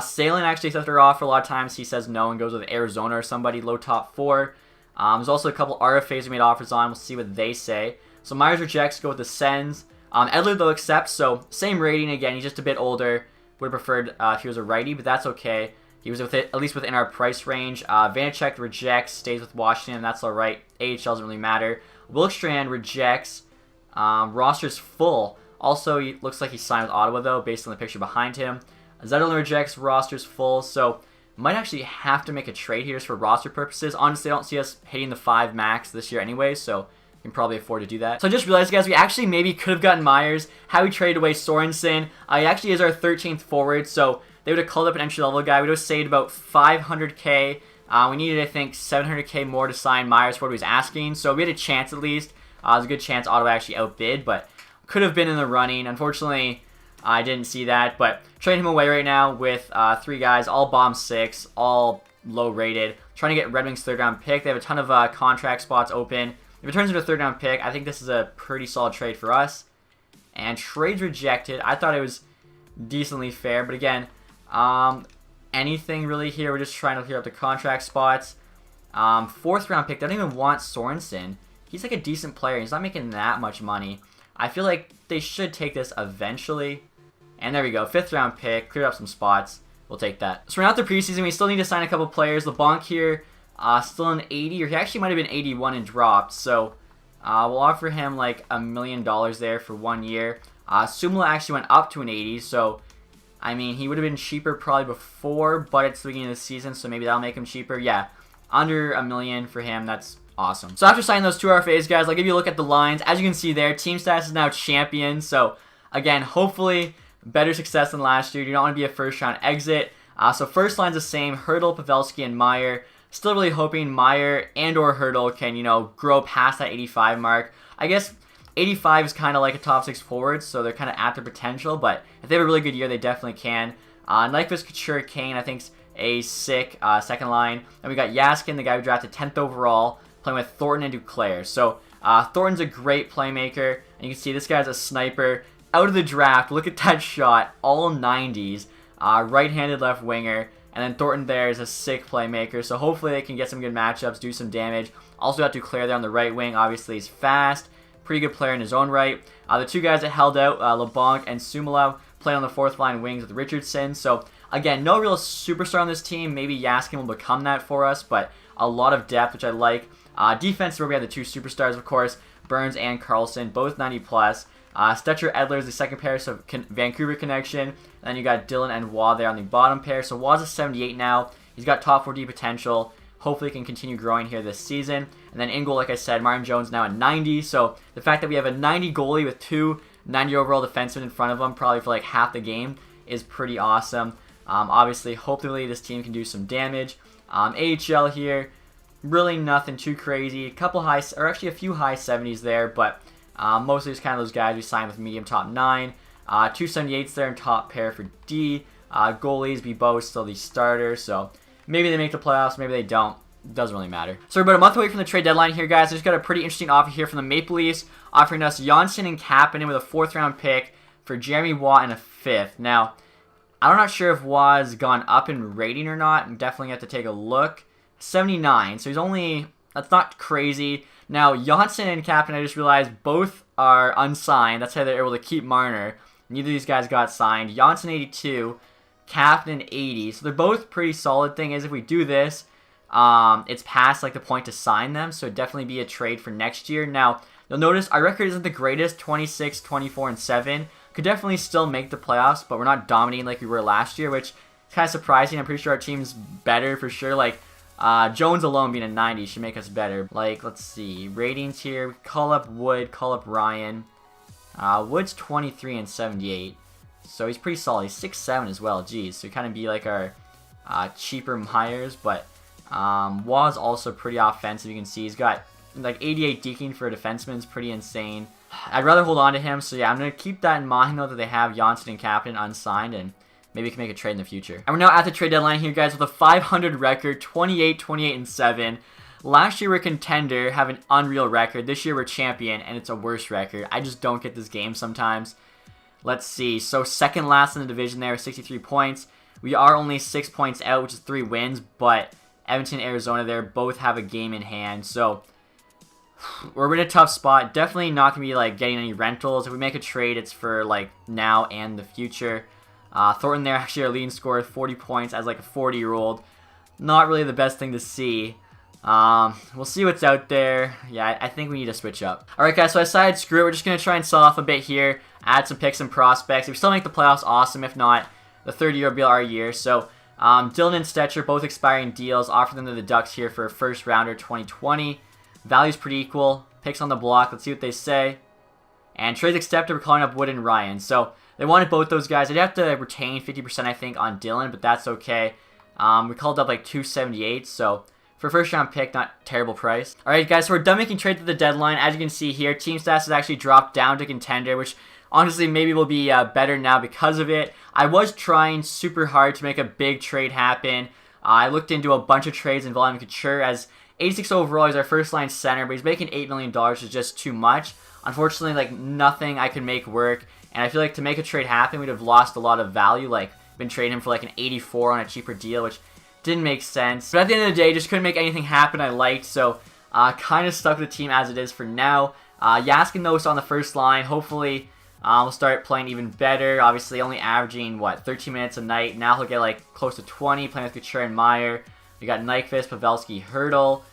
A: Salin actually accepted our offer. A lot of times he says no and goes with Arizona or somebody. Low top 4. There's also a couple RFAs we made offers on. We'll see what they say. So Myers rejects, go with the Sens. Edler, though, accepts, so same rating again. He's just a bit older. Would have preferred if he was a righty, but that's okay. He was at least within our price range. Vanacek rejects, stays with Washington. That's all right. AHL doesn't really matter. Wilkstrand rejects. Roster's full. Also, he looks like he signed with Ottawa, though, based on the picture behind him. Zetterlund rejects. Roster's full, so might actually have to make a trade here just for roster purposes. Honestly, I don't see us hitting the 5 max this year anyway, so can probably afford to do that. So I just realized, guys, we actually maybe could have gotten Myers. How we traded away Sorensen. He actually is our 13th forward, so they would have called up an entry-level guy. We would have saved about 500K. We needed, I think, 700K more to sign Myers for what he was asking, so we had a chance at least. It was a good chance Ottawa actually outbid, but could have been in the running. Unfortunately, I didn't see that, but trading him away right now with 3 guys, all bomb 6, all low-rated. Trying to get Red Wings 3rd-round pick. They have a ton of contract spots open. If it turns into a 3rd-round pick, I think this is a pretty solid trade for us. And trades rejected. I thought it was decently fair, but again, anything really here. We're just trying to clear up the contract spots. 4th-round pick. They don't even want Sorensen. He's like a decent player. He's not making that much money. I feel like they should take this eventually. And there we go. 5th-round pick. Clear up some spots. We'll take that. So we're not the preseason. We still need to sign a couple players. LeBlanc here. Still an 80, or he actually might have been 81 and dropped, so we'll offer him like $1 million there for 1 year. Sumla actually went up to an 80, so I mean, he would have been cheaper probably before, but it's the beginning of the season, so maybe that'll make him cheaper. Yeah, under $1 million for him, that's awesome. So after signing those 2 RFAs, guys, I'll give you a look at the lines. As you can see there, team status is now champion, so again, hopefully better success than last year. You don't want to be a first-round exit. So first line's the same, Hurdle, Pavelski, and Meyer. Still really hoping Meyer and or Hurdle can, you know, grow past that 85 mark. I guess 85 is kind of like a top 6 forward, so they're kind of at their potential, but if they have a really good year, they definitely can. Nyquist, Couture, Kane, I think, is a sick second line. And we got Yaskin, the guy who drafted 10th overall, playing with Thornton and Duclair. So Thornton's a great playmaker, and you can see this guy's a sniper. Out of the draft, look at that shot, all 90s, right-handed left winger. And then Thornton there is a sick playmaker, so hopefully they can get some good matchups, do some damage. Also got Duclair there on the right wing. Obviously, he's fast. Pretty good player in his own right. The 2 guys that held out, LeBlanc and Sumala, playing on the 4th line wings with Richardson. So, again, no real superstar on this team. Maybe Yaskin will become that for us, but a lot of depth, which I like. Defense is where we have the two superstars, of course, Burns and Carlson, both 90 plus. Stetcher Edler is the second pair, so Vancouver connection. And then you got Dylan and Waugh there on the bottom pair. So Waugh's a 78 now. He's got top 4D potential. Hopefully can continue growing here this season. And then in goal, like I said, Martin Jones now at 90. So the fact that we have a 90 goalie with two 90 overall defensemen in front of him, probably for like half the game, is pretty awesome. Obviously, hopefully this team can do some damage. AHL here, really nothing too crazy. A couple high, or actually a few high 70s there, but mostly just kind of those guys we signed with medium top 9. 278s there in top pair for D. Goalies, Bebo still the starter, so maybe they make the playoffs, maybe they don't. Doesn't really matter. So we're about a month away from the trade deadline here, guys. I just got a pretty interesting offer here from the Maple Leafs, offering us Janssen and Kapanen with a 4th round pick for Jeremy Waugh and a 5th. Now, I'm not sure if Waugh's gone up in rating or not. I'm definitely have to take a look. 79, so he's only, that's not crazy. Now, Janssen and Kapanen, I just realized both are unsigned. That's how they're able to keep Marner. Neither of these guys got signed. Janssen 82, Kapanen 80. So they're both pretty solid. Thing is, if we do this, it's past like the point to sign them, so it'd definitely be a trade for next year. Now, you'll notice our record isn't the greatest, 26, 24, and 7. Could definitely still make the playoffs, but we're not dominating like we were last year, which is kind of surprising. I'm pretty sure our team's better for sure. Like, Jones alone being a 90 should make us better. Like, let's see, ratings here. Call up Wood, call up Ryan. Wood's 23 and 78, so he's pretty solid. He's 6'7" as well, geez. So kind of be like our cheaper Myers, but Waugh's also pretty offensive. You can see he's got like 88 deking for a defenseman. Is pretty insane. I'd rather hold on to him, so yeah, I'm going to keep that in mind, though, that they have Janssen and Kapanen unsigned, and maybe we can make a trade in the future. And we're now at the trade deadline here, guys, with a 500 record, 28, 28, and 7. Last year, we're contender, have an unreal record. This year, we're champion, and it's a worse record. I just don't get this game sometimes. Let's see. So, second last in the division there, 63 points. We are only 6 points out, which is 3 wins, but Edmonton, Arizona there both have a game in hand. So, we're in a tough spot. Definitely not going to be like getting any rentals. If we make a trade, it's for like now and the future. Thornton there, actually our leading scorer, 40 points as like a 40-year-old. Not really the best thing to see. We'll see what's out there. Yeah, I think we need to switch up. Alright guys, so I decided screw it. We're just going to try and sell off a bit here. Add some picks and prospects. If we still make the playoffs, awesome. If not, the third year will be our year. So, Dylan and Stetcher, both expiring deals. Offer them to the Ducks here for a first rounder 2020. Value's pretty equal. Picks on the block. Let's see what they say. And trades accepted. We're calling up Wood and Ryan. So they wanted both those guys. They'd have to retain 50%, I think, on Dylan, but that's okay. We called up like 278. So for a first round pick, not terrible price. Alright guys, so we're done making trades at the deadline. As you can see here, team stats has actually dropped down to contender, which honestly maybe will be better now because of it. I was trying super hard to make a big trade happen. I looked into a bunch of trades involving Couture, as 86 overall, he's our first line center, but he's making $8 million, which is just too much. Unfortunately, like, nothing I could make work, and I feel like to make a trade happen, we'd have lost a lot of value, like, been trading him for like an 84 on a cheaper deal, which didn't make sense. But at the end of the day, just couldn't make anything happen I liked, so kind of stuck with the team as it is for now. Yaskin, though, is on the first line. Hopefully, we'll start playing even better. Obviously, only averaging, 13 minutes a night. Now he'll get, like, close to 20, playing with Couture and Meyer. We got Nyquist, Pavelski, Hurdle,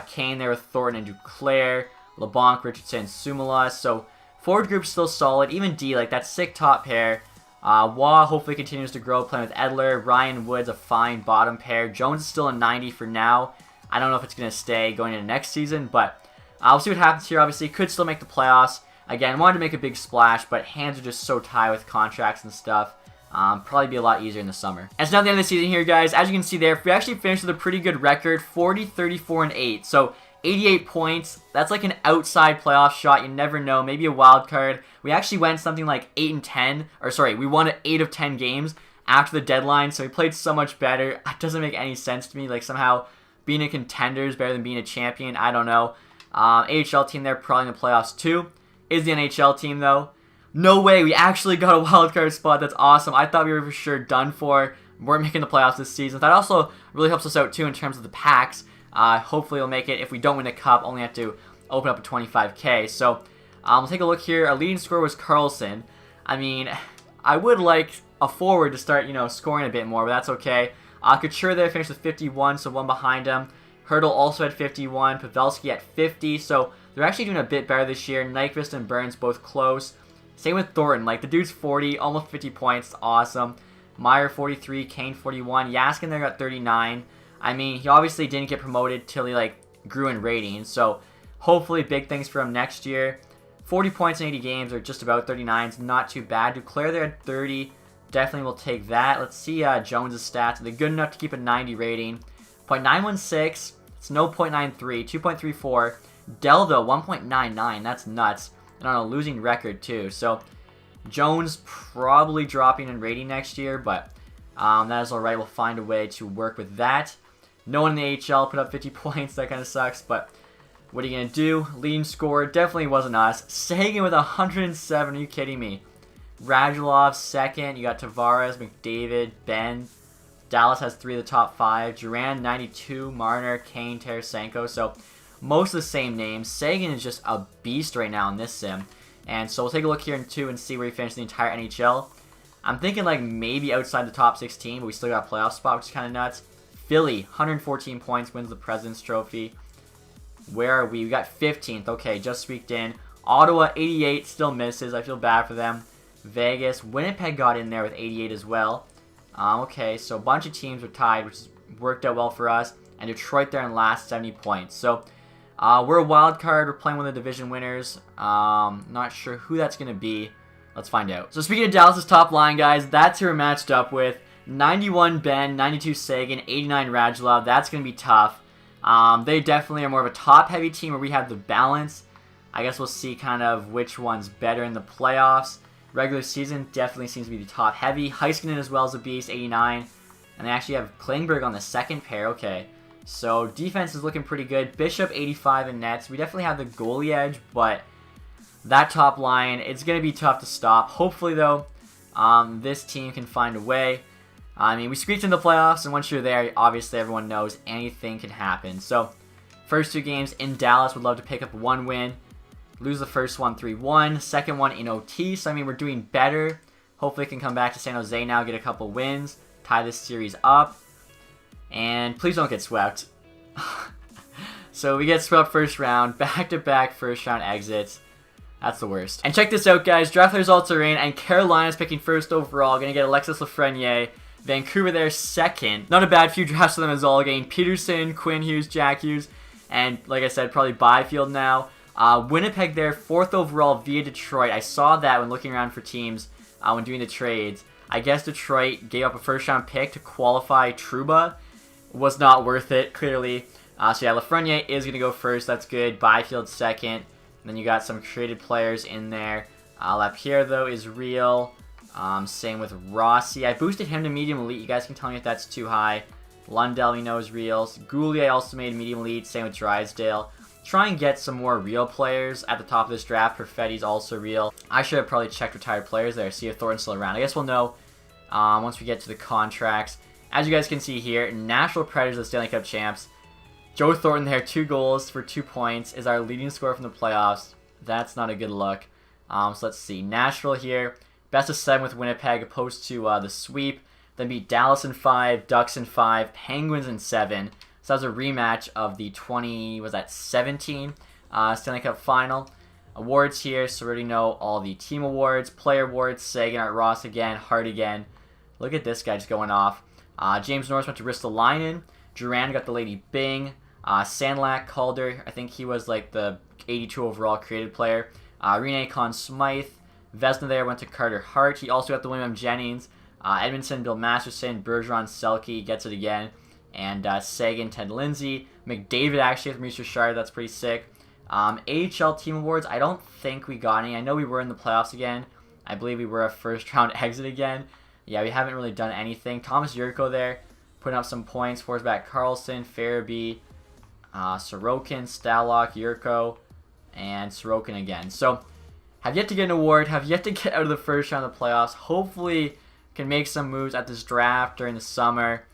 A: Kane there with Thornton and Duclair, LeBlanc, Richardson, Sumala. So forward group's still solid. Even D, like that sick top pair. Waugh hopefully continues to grow, playing with Edler. Ryan Wood's a fine bottom pair. Jones is still a 90 for now. I don't know if it's going to stay going into next season, but we'll see what happens here. Obviously, could still make the playoffs. Again, wanted to make a big splash, but hands are just so tight with contracts and stuff. Probably be a lot easier in the summer. And it's now the end of the season here, guys. As you can see there, we actually finished with a pretty good record, 40, 34, and 8. So 88 points. That's like an outside playoff shot. You never know. Maybe a wild card. We actually went something like 8 and 10, or sorry, we won 8 of 10 games after the deadline. So we played so much better. It doesn't make any sense to me. Like somehow being a contender is better than being a champion. I don't know. AHL team there probably in the playoffs too. Is the NHL team though? No way, we actually got a wildcard spot. That's awesome. I thought we were for sure done for. We weren't making the playoffs this season. That also really helps us out too in terms of the packs. Hopefully we'll make it. If we don't win a cup, only have to open up a 25K. So we'll take a look here. Our leading scorer was Carlson. I mean, I would like a forward to start, scoring a bit more, but that's okay. Couture there finished with 51, so one behind him. Hurdle also at 51. Pavelski at 50. So they're actually doing a bit better this year. Nyquist and Burns both close. Same with Thornton. Like, the dude's 40, almost 50 points. Awesome. Meyer 43, Kane 41. Yaskin there got 39. I mean, he obviously didn't get promoted till he, like, grew in ratings. So hopefully big things for him next year. 40 points in 80 games, or just about 39. It's not too bad. Duclair there at 30. Definitely will take that. Let's see Jones' stats. Are they good enough to keep a 90 rating? .916. It's no .93. 2.34. Dell, though, 1.99. That's nuts. And on a losing record, too. So Jones probably dropping in rating next year, but that is alright. We'll find a way to work with that. No one in the AHL put up 50 points. That kind of sucks, but what are you going to do? Leading scorer definitely wasn't us. Sagan with 107. Are you kidding me? Radulov second. You got Tavares, McDavid, Ben. Dallas has 3 of the top 5. Duran 92. Marner, Kane, Tarasenko. So most of the same names. Sagan is just a beast right now in this sim. And so we'll take a look here in 2 and see where he finished the entire NHL. I'm thinking like maybe outside the top 16, but we still got a playoff spot, which is kind of nuts. Philly, 114 points, wins the President's Trophy. Where are we? We got 15th. Okay, just squeaked in. Ottawa, 88, still misses. I feel bad for them. Vegas, Winnipeg got in there with 88 as well. Okay, so a bunch of teams were tied, which worked out well for us. And Detroit there in last, 70 points. So we're a wild card. We're playing one of the division winners. Not sure who that's going to be. Let's find out. So speaking of Dallas' top line, guys, that's who we're matched up with. 91 Ben, 92 Sagan, 89 Radulov. That's going to be tough. They definitely are more of a top-heavy team where we have the balance. I guess we'll see kind of which one's better in the playoffs. Regular season definitely seems to be the top-heavy. Heiskanen as well as a beast, 89. And they actually have Klingberg on the second pair. Okay, so defense is looking pretty good. Bishop, 85 in nets. We definitely have the goalie edge, but that top line, it's going to be tough to stop. Hopefully, though, this team can find a way. I mean, we squeaked in the playoffs, and once you're there, obviously everyone knows anything can happen. So, first 2 games in Dallas, would love to pick up 1 win. Lose the first one 3-1, second one in OT, so I mean, we're doing better. Hopefully, we can come back to San Jose now, get a couple wins, tie this series up, and please don't get swept. So, we get swept first round, back-to-back first round exits. That's the worst. And check this out, guys. Draft results are in, and Carolina's picking first overall. Going to get Alexis Lafreniere. Vancouver there second. Not a bad few drafts for them as well. Getting Peterson, Quinn Hughes, Jack Hughes, and like I said, probably Byfield now. Winnipeg there, 4th overall via Detroit. I saw that when looking around for teams when doing the trades. I guess Detroit gave up a first-round pick to qualify Trouba. Was not worth it, clearly. So yeah, Lafreniere is going to go first. That's good. Byfield second. And then you got some traded players in there. Lapierre, though, is real. Same with Rossi. I boosted him to medium elite. You guys can tell me if that's too high. Lundell, we know, is real. Goulier also made medium elite. Same with Drysdale. Try and get some more real players at the top of this draft. Perfetti's also real. I should have probably checked retired players there. See if Thornton's still around. I guess we'll know once we get to the contracts. As you guys can see here, Nashville Predators, the Stanley Cup champs. Joe Thornton there, 2 goals for 2 points. Is our leading scorer from the playoffs. That's not a good look. So let's see. Nashville here. Best of 7 with Winnipeg opposed to the sweep. Then beat Dallas in 5, Ducks in 5, Penguins in 7. So that was a rematch of the 17 Stanley Cup final. Awards here, so we already know all the team awards, player awards, Sagan, Art Ross again, Hart again. Look at this guy just going off. James Norris went to Ristolainen. Duran got the Lady Bing. Sandlak, Calder, I think he was like the 82 overall created player. Rene Conn Smythe. Vesna there went to Carter Hart. He also got the William Jennings. Edmondson, Bill Masterson. Bergeron, Selke gets it again. And Sagan, Ted Lindsay. McDavid actually with Maurice Richard. That's pretty sick. AHL team awards. I don't think we got any. I know we were in the playoffs again. I believe we were a first round exit again. Yeah, we haven't really done anything. Thomas Yurko there putting up some points. Forsback Carlson, Farabee, Sorokin, Stalock, Yurko, and Sorokin again. So have yet to get an award. Have yet to get out of the first round of the playoffs. Hopefully can make some moves at this draft during the summer.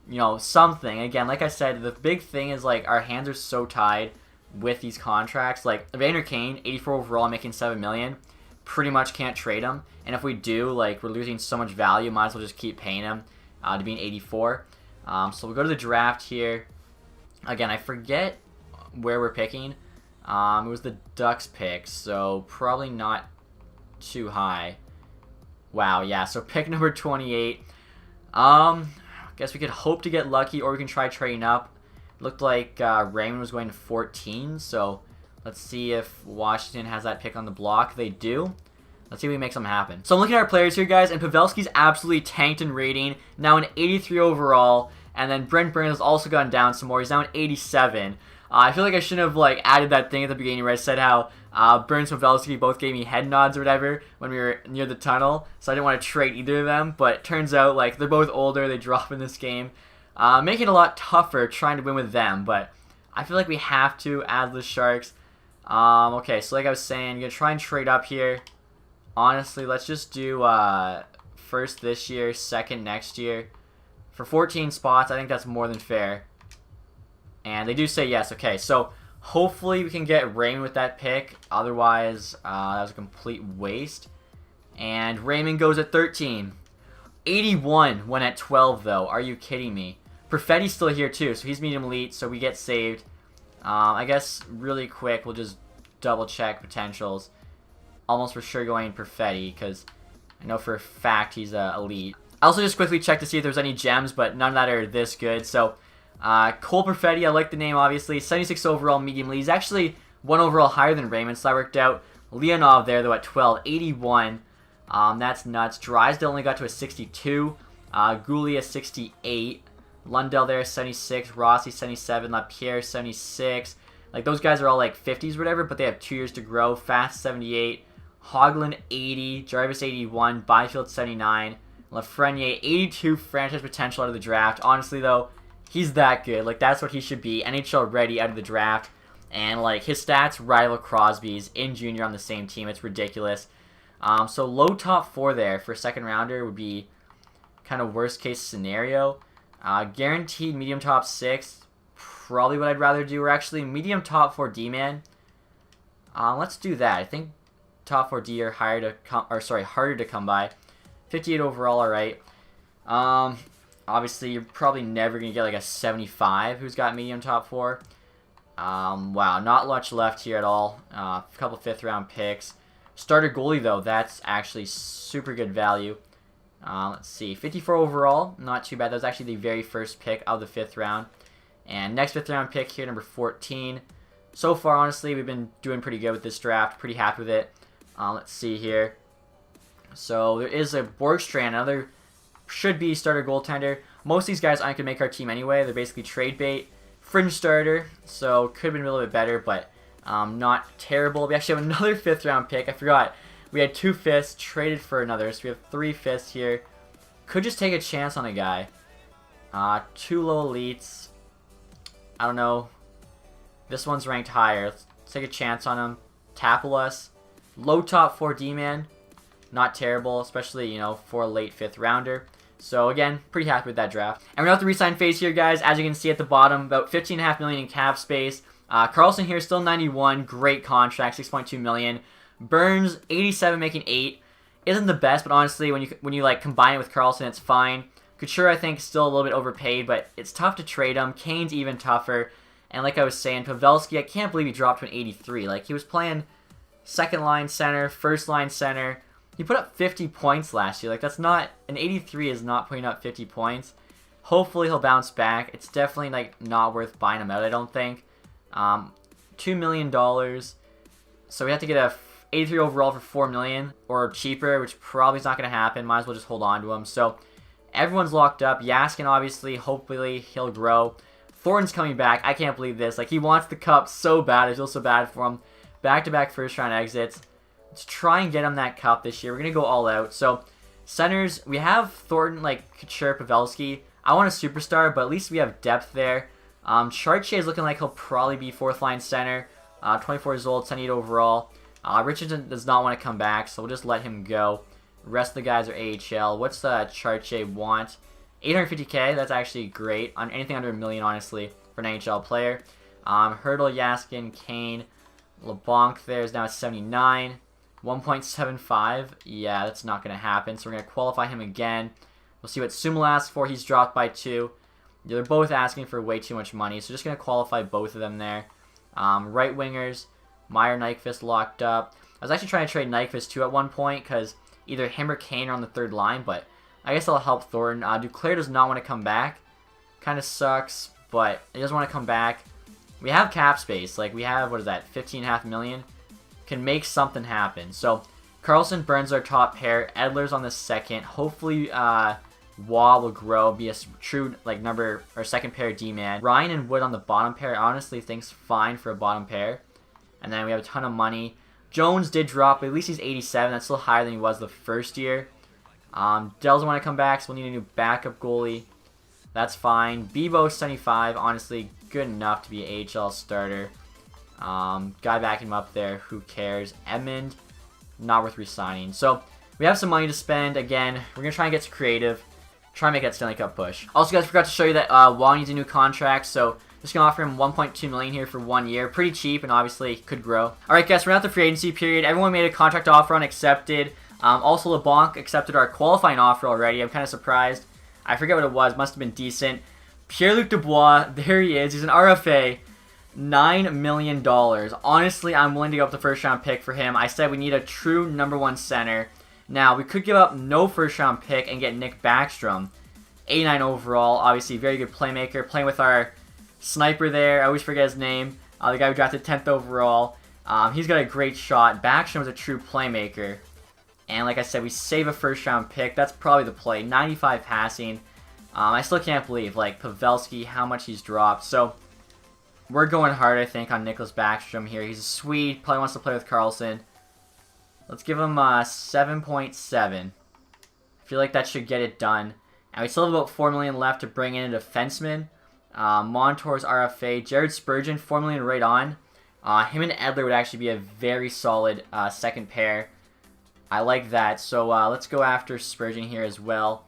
A: You know, something. Again, like I said, the big thing is like our hands are so tied with these contracts. Like Evander Kane, 84 overall, making $7 million. Pretty much can't trade him. And if we do, like, we're losing so much value, might as well just keep paying him to be an 84. So we'll go to the draft here. Again, I forget where we're picking. It was the Ducks pick, so probably not too high. Wow, yeah, so pick number 28. Guess we could hope to get lucky, or we can try trading up. Looked like Raymond was going to 14, so let's see if Washington has that pick on the block. They do. Let's see if we make something happen. So I'm looking at our players here, guys, and Pavelski's absolutely tanked in rating. Now an 83 overall, and then Brent Burns has also gone down some more. He's now an 87. I feel like I shouldn't have added that thing at the beginning where I said how Burns and Pavelski both gave me head nods or whatever when we were near the tunnel, so I didn't want to trade either of them. But it turns out they're both older, they drop in this game, making it a lot tougher trying to win with them. But I feel like we have to as the Sharks. Okay, so like I was saying, I'm gonna try and trade up here. Honestly, let's just do first this year, second next year. For 14 spots, I think that's more than fair. And they do say yes. Okay, so hopefully we can get Raymond with that pick. Otherwise, that was a complete waste. And Raymond goes at 13. 81 went at 12, though. Are you kidding me? Perfetti's still here, too, so he's medium elite, so we get saved. I guess really quick, we'll just double-check potentials. Almost for sure going Perfetti, because I know for a fact he's elite. I also just quickly checked to see if there's any gems, but none of that are this good. So Cole Perfetti, I like the name, obviously. 76 overall, medium elite. He's actually 1 overall higher than Raymond, so that worked out. Leonov there, though, at 12. 81. That's nuts. Drysdale only got to a 62. Goulet a 68. Lundell there, 76. Rossi, 77. LaPierre, 76. Those guys are all 50s or whatever, but they have 2 years to grow. Fast, 78. Hoagland, 80. Jarvis, 81. Byfield, 79. Lafreniere, 82 franchise potential out of the draft. Honestly, though, he's that good. That's what he should be. NHL ready out of the draft. And, his stats rival Crosby's in junior on the same team. It's ridiculous. So, low top 4 there for a second rounder would be kind of worst case scenario. Guaranteed medium top 6. Probably what I'd rather do. Or actually, medium top 4 D-man. Let's do that. I think top 4 D are harder to come by. 58 overall, alright. Obviously, you're probably never going to get a 75 who's got medium top 4. Wow, not much left here at all. A couple 5th round picks. Starter goalie, though, that's actually super good value. Let's see, 54 overall, not too bad. That was actually the very first pick of the 5th round. And next 5th round pick here, number 14. So far, honestly, we've been doing pretty good with this draft. Pretty happy with it. Let's see here. So there is a Borgstrand, another should-be starter goaltender. Most of these guys aren't going to make our team anyway. They're basically trade bait. Fringe starter, so could have been a little bit better, but not terrible. We actually have another 5th round pick. I forgot. We had 2 5ths, traded for another, so we have 3 5ths here. Could just take a chance on a guy. 2 low elites. I don't know. This one's ranked higher. Let's take a chance on him. Tackle us. Low top 4 D-man. Not terrible, especially, for a late 5th rounder. So, again, pretty happy with that draft. And we're at the re-sign phase here, guys. As you can see at the bottom, about $15.5 million in cap space. Carlson here, still 91. Great contract, $6.2 million. Burns, 87, making 8. Isn't the best, but honestly, when you combine it with Carlson, it's fine. Couture, I think, still a little bit overpaid, but it's tough to trade him. Kane's even tougher. And like I was saying, Pavelski, I can't believe he dropped to an 83. He was playing second-line center, first-line center. He put up 50 points last year. That's not... An 83 is not putting up 50 points. Hopefully he'll bounce back. It's definitely, not worth buying him out, I don't think. $2 million. So we have to get a 83 overall for $4 million or cheaper, which probably is not going to happen. Might as well just hold on to him. So everyone's locked up. Yaskin, obviously, hopefully he'll grow. Thornton's coming back. I can't believe this. He wants the cup so bad. I feel so bad for him. Back-to-back first-round exits. Let's try and get him that cup this year. We're going to go all out. So, centers, we have Thornton, Couture, Pavelski. I want a superstar, but at least we have depth there. Chartier is looking like he'll probably be 4th-line center. 24 years old, 78 overall. Richardson does not want to come back, so we'll just let him go. The rest of the guys are AHL. What's Chartier want? 850K, that's actually great. On anything under $1 million, honestly, for an NHL player. Hurdle, Yaskin, Kane. LeBlanc there is now at 79. 1.75. Yeah, that's not going to happen. So we're going to qualify him again. We'll see what Sumal asks for. He's dropped by 2. They're both asking for way too much money, so just going to qualify both of them there. Right wingers, Meyer Nyquist locked up. I was actually trying to trade Nyquist too at one point because either him or Kane are on the third line, but I guess that'll help Thornton. Duclair does not want to come back. Kind of sucks, but he doesn't want to come back. We have cap space. Like, we have, what is that, 15.5 million? Can make something happen. So, Carlson, Burns are top pair. Edler's on the second. Hopefully, Waugh will grow, be a true, like, number, or second pair D-man. Ryan and Wood on the bottom pair. I honestly think's fine for a bottom pair. And then we have a ton of money. Jones did drop, but at least he's 87. That's still higher than he was the first year. Dell doesn't want to come back, so we'll need a new backup goalie. That's fine. Bebo, 75. Honestly, good enough to be an AHL starter. Guy backing him up there. Who cares? Edmund, not worth re-signing. So, we have some money to spend. Again, we're going to try and get creative. Try and make that Stanley Cup push. Also, guys, forgot to show you that Waugh needs a new contract, so just going to offer him $1.2 million here for 1 year. Pretty cheap, and obviously could grow. Alright, guys, we're at the free agency period. Everyone made a contract offer on accepted. Also, LeBlanc accepted our qualifying offer already. I'm kind of surprised. I forget what it was. Must have been decent. Pierre-Luc Dubois, there he is. He's an RFA. $9 million. Honestly, I'm willing to give up the first-round pick for him. I said we need a true #1 center. Now, we could give up no first-round pick and get Nick Backstrom. 89 overall. Obviously, very good playmaker. Playing with our sniper there. I always forget his name. The guy who drafted 10th overall. He's got a great shot. Backstrom is a true playmaker. And like I said, we save a first-round pick. That's probably the play. 95 passing. I still can't believe, like, Pavelski, how much he's dropped. So, we're going hard, I think, on Nicholas Backstrom here. He's a Swede. Probably wants to play with Carlson. Let's give him 7.7. I feel like that should get it done. And we still have about $4 million left to bring in a defenseman. Montour's RFA. Jared Spurgeon, $4 million right on. Him and Edler would actually be a very solid second pair. I like that. So let's go after Spurgeon here as well.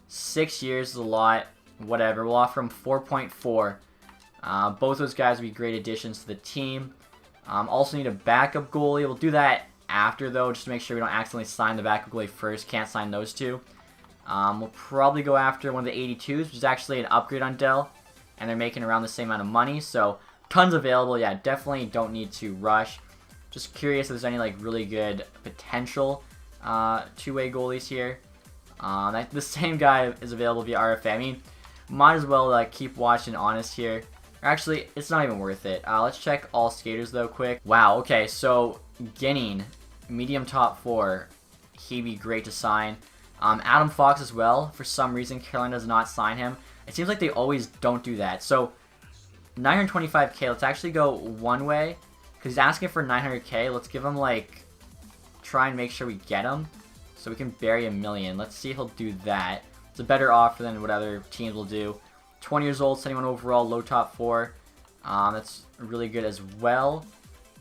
A: 6 years is a lot. Whatever. We'll offer him 4.4. Both those guys would be great additions to the team. Also need a backup goalie. We'll do that after, though, just to make sure we don't accidentally sign the backup goalie first. Can't sign those two. We'll probably go after one of the 82s, which is actually an upgrade on Dell. And they're making around the same amount of money. So, tons available. Yeah, definitely don't need to rush. Just curious if there's any, like, really good potential two-way goalies here. The same guy is available via RFA. I mean, might as well keep watching honest here. Actually, it's not even worth it. Let's check all skaters, though, quick. Wow, okay, so Ginning, medium top 4. He'd be great to sign. Adam Fox as well. For some reason, Carolina does not sign him. It seems like they always don't do that. So, 925K. Let's actually go one way. Because he's asking for 900K. Let's give him, like, try and make sure we get him. So we can bury $1 million. Let's see if he'll do that. It's a better offer than what other teams will do. 20 years old, 71 overall, low top 4. That's really good as well.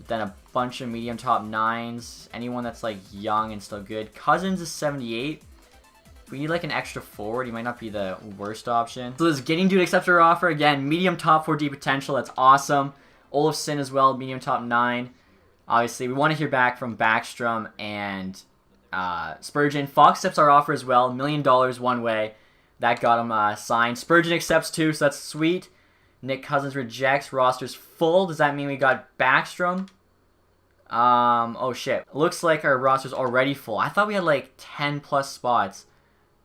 A: Then a bunch of medium top 9s. Anyone that's, like, young and still good. Cousins is 78. If we need, like, an extra forward, he might not be the worst option. So this Ginning dude accepts our offer. Again, medium top 4D potential. That's awesome. Olofsson as well, medium top 9. Obviously, we want to hear back from Backstrom and Spurgeon. Fox accepts our offer as well. $1 million one way. That got him signed. Spurgeon accepts too, so that's sweet. Nick Cousins rejects. Roster's full. Does that mean we got Backstrom? Oh shit. Looks like our roster's already full. I thought we had like 10 plus spots.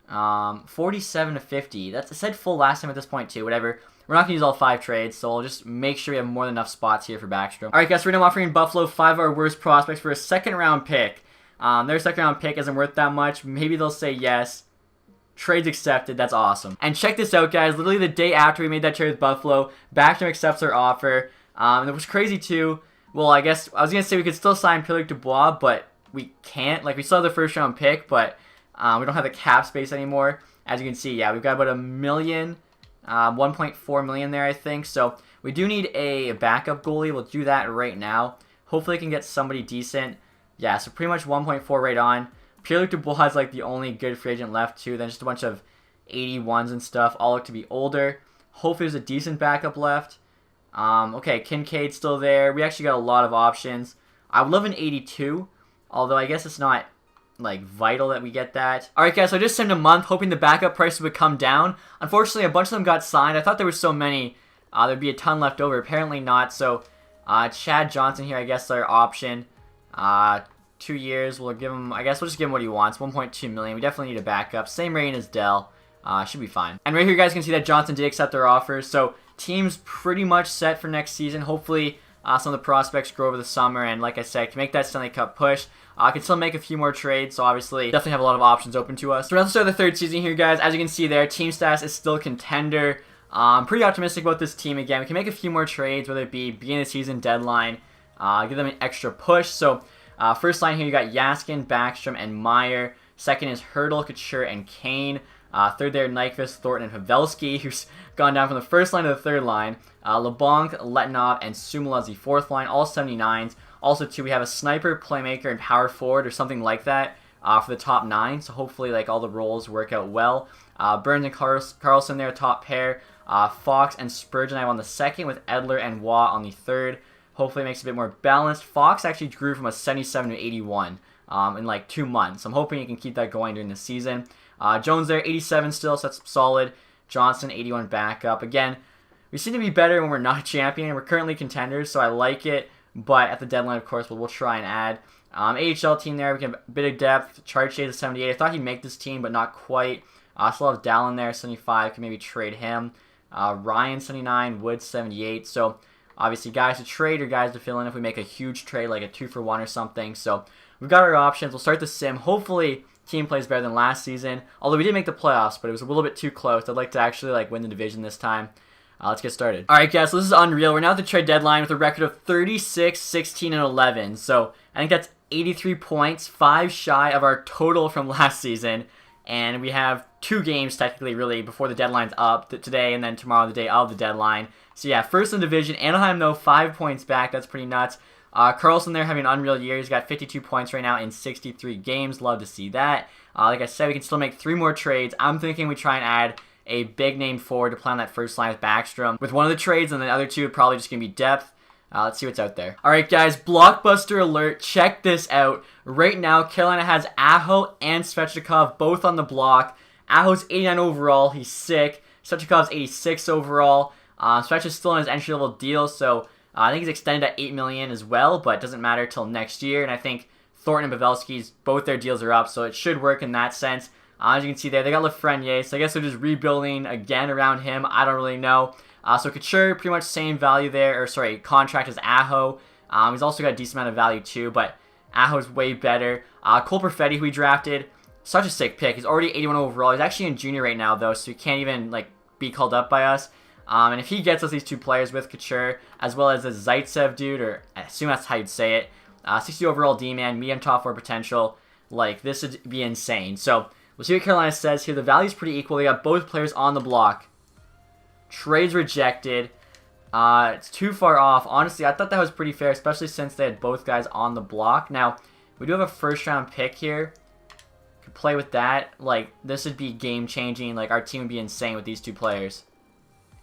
A: 47 to 50. It said full last time at this point too. Whatever. We're not going to use all 5 trades, so we'll just make sure we have more than enough spots here for Backstrom. Alright guys, so right now I'm offering Buffalo 5 of our worst prospects for a second round pick. Their second round pick isn't worth that much. Maybe they'll say yes. Trades accepted. That's awesome. And check this out, guys. Literally the day after we made that trade with Buffalo, Backstrom accepts our offer. And it was crazy too. Well, I guess I was going to say we could still sign Pierre-Luc Dubois, but we can't. Like, we still have the first round pick, but we don't have the cap space anymore. As you can see, yeah, we've got about $1 million. 1.4 million there, I think. So we do need a backup goalie. We'll do that right now. Hopefully, I can get somebody decent. Yeah, so pretty much 1.4 right on. Pierre-Luc Dubois is like the only good free agent left too. Then just a bunch of 81s and stuff. All look to be older. Hopefully, there's a decent backup left. Okay, Kincaid's still there. We actually got a lot of options. I would love an 82, although I guess it's not like vital that we get that. Alright guys, so I just sent a month hoping the backup prices would come down. Unfortunately, a bunch of them got signed. I thought there were so many. There'd be a ton left over. Apparently not. So Chad Johnson here, I guess, our option. 2 years. We'll give him, I guess we'll just give him what he wants. 1.2 million. We definitely need a backup. Same rating as Dell. Should be fine. And right here, you guys can see that Johnson did accept their offers. So team's pretty much set for next season. Hopefully, some of the prospects grow over the summer. And like I said, can make that Stanley Cup push. I can still make a few more trades, so obviously definitely have a lot of options open to us. So we're at the start of the third season here, guys. As you can see there, team status is still contender. I'm pretty optimistic about this team again. We can make a few more trades, whether it be beginning of the season, deadline, give them an extra push. So first line here, you got Yaskin, Backstrom, and Meyer. Second is Hurdle, Couture, and Kane. Third there, Nyquist, Thornton, and Pavelski, who's gone down from the first line to the third line. LeBlanc, Letinov, and Sumala as the fourth line, all 79s. Also, too, we have a sniper, playmaker, and power forward or something like that for the top 9. So hopefully, like, all the roles work out well. Burns and Carlson there, top pair. Fox and Spurgeon I have on the second, with Edler and Waugh on the third. Hopefully, it makes it a bit more balanced. Fox actually grew from a 77 to 81 in like 2 months. I'm hoping he can keep that going during the season. Jones there, 87 still, so that's solid. Johnson, 81 backup. Again, we seem to be better when we're not champion. We're currently contenders, so I like it. But at the deadline, of course, we'll try and add. AHL team there, we can have a bit of depth. Charge Shades at 78. I thought he'd make this team, but not quite. Still have Dallin there, 75. Can maybe trade him. Ryan, 79. Woods, 78. So, obviously, guys to trade or guys to fill in if we make a huge trade, like a 2-for-1 or something. So, we've got our options. We'll start the sim. Hopefully, team plays better than last season. Although we did make the playoffs, but it was a little bit too close. I'd like to actually like win the division this time. Let's get started. Alright guys, so this is unreal. We're now at the trade deadline with a record of 36, 16, and 11. So I think that's 83 points, 5 shy of our total from last season. And we have 2 games technically really before the deadline's up, today and then tomorrow, the day of the deadline. So yeah, first in division. Anaheim though, 5 points back. That's pretty nuts. Carlson there having an unreal year. He's got 52 points right now in 63 games. Love to see that. Like I said, we can still make 3 more trades. I'm thinking we try and add a big name forward to play on that first line with Backstrom. With one of the trades, and the other 2 probably just going to be depth. Let's see what's out there. Alright guys, blockbuster alert. Check this out. Right now, Carolina has Aho and Svechnikov both on the block. Aho's 89 overall. He's sick. Svechnikov's 86 overall. Svech is still on his entry-level deal, so I think he's extended at $8 million as well, but it doesn't matter till next year. And I think Thornton and Pavelski's, both their deals are up, so it should work in that sense. As you can see there, they got Lafreniere, so I guess they're just rebuilding again around him. I don't really know. So Couture, pretty much same value there, or sorry, contract as Aho. He's also got a decent amount of value too, but Aho's way better. Cole Perfetti, who we drafted, such a sick pick. He's already 81 overall. He's actually in junior right now though, so he can't even like be called up by us. And if he gets us these 2 players with Couture, as well as the Zaitsev dude, or I assume that's how you'd say it, 60 overall D-man, medium top 4 potential, like this would be insane. So we'll see what Carolina says here. The value's pretty equal. They got both players on the block. Trades rejected. It's too far off. Honestly, I thought that was pretty fair, especially since they had both guys on the block. Now, we do have a first-round pick here. Could play with that. Like, this would be game-changing. Like, our team would be insane with these 2 players.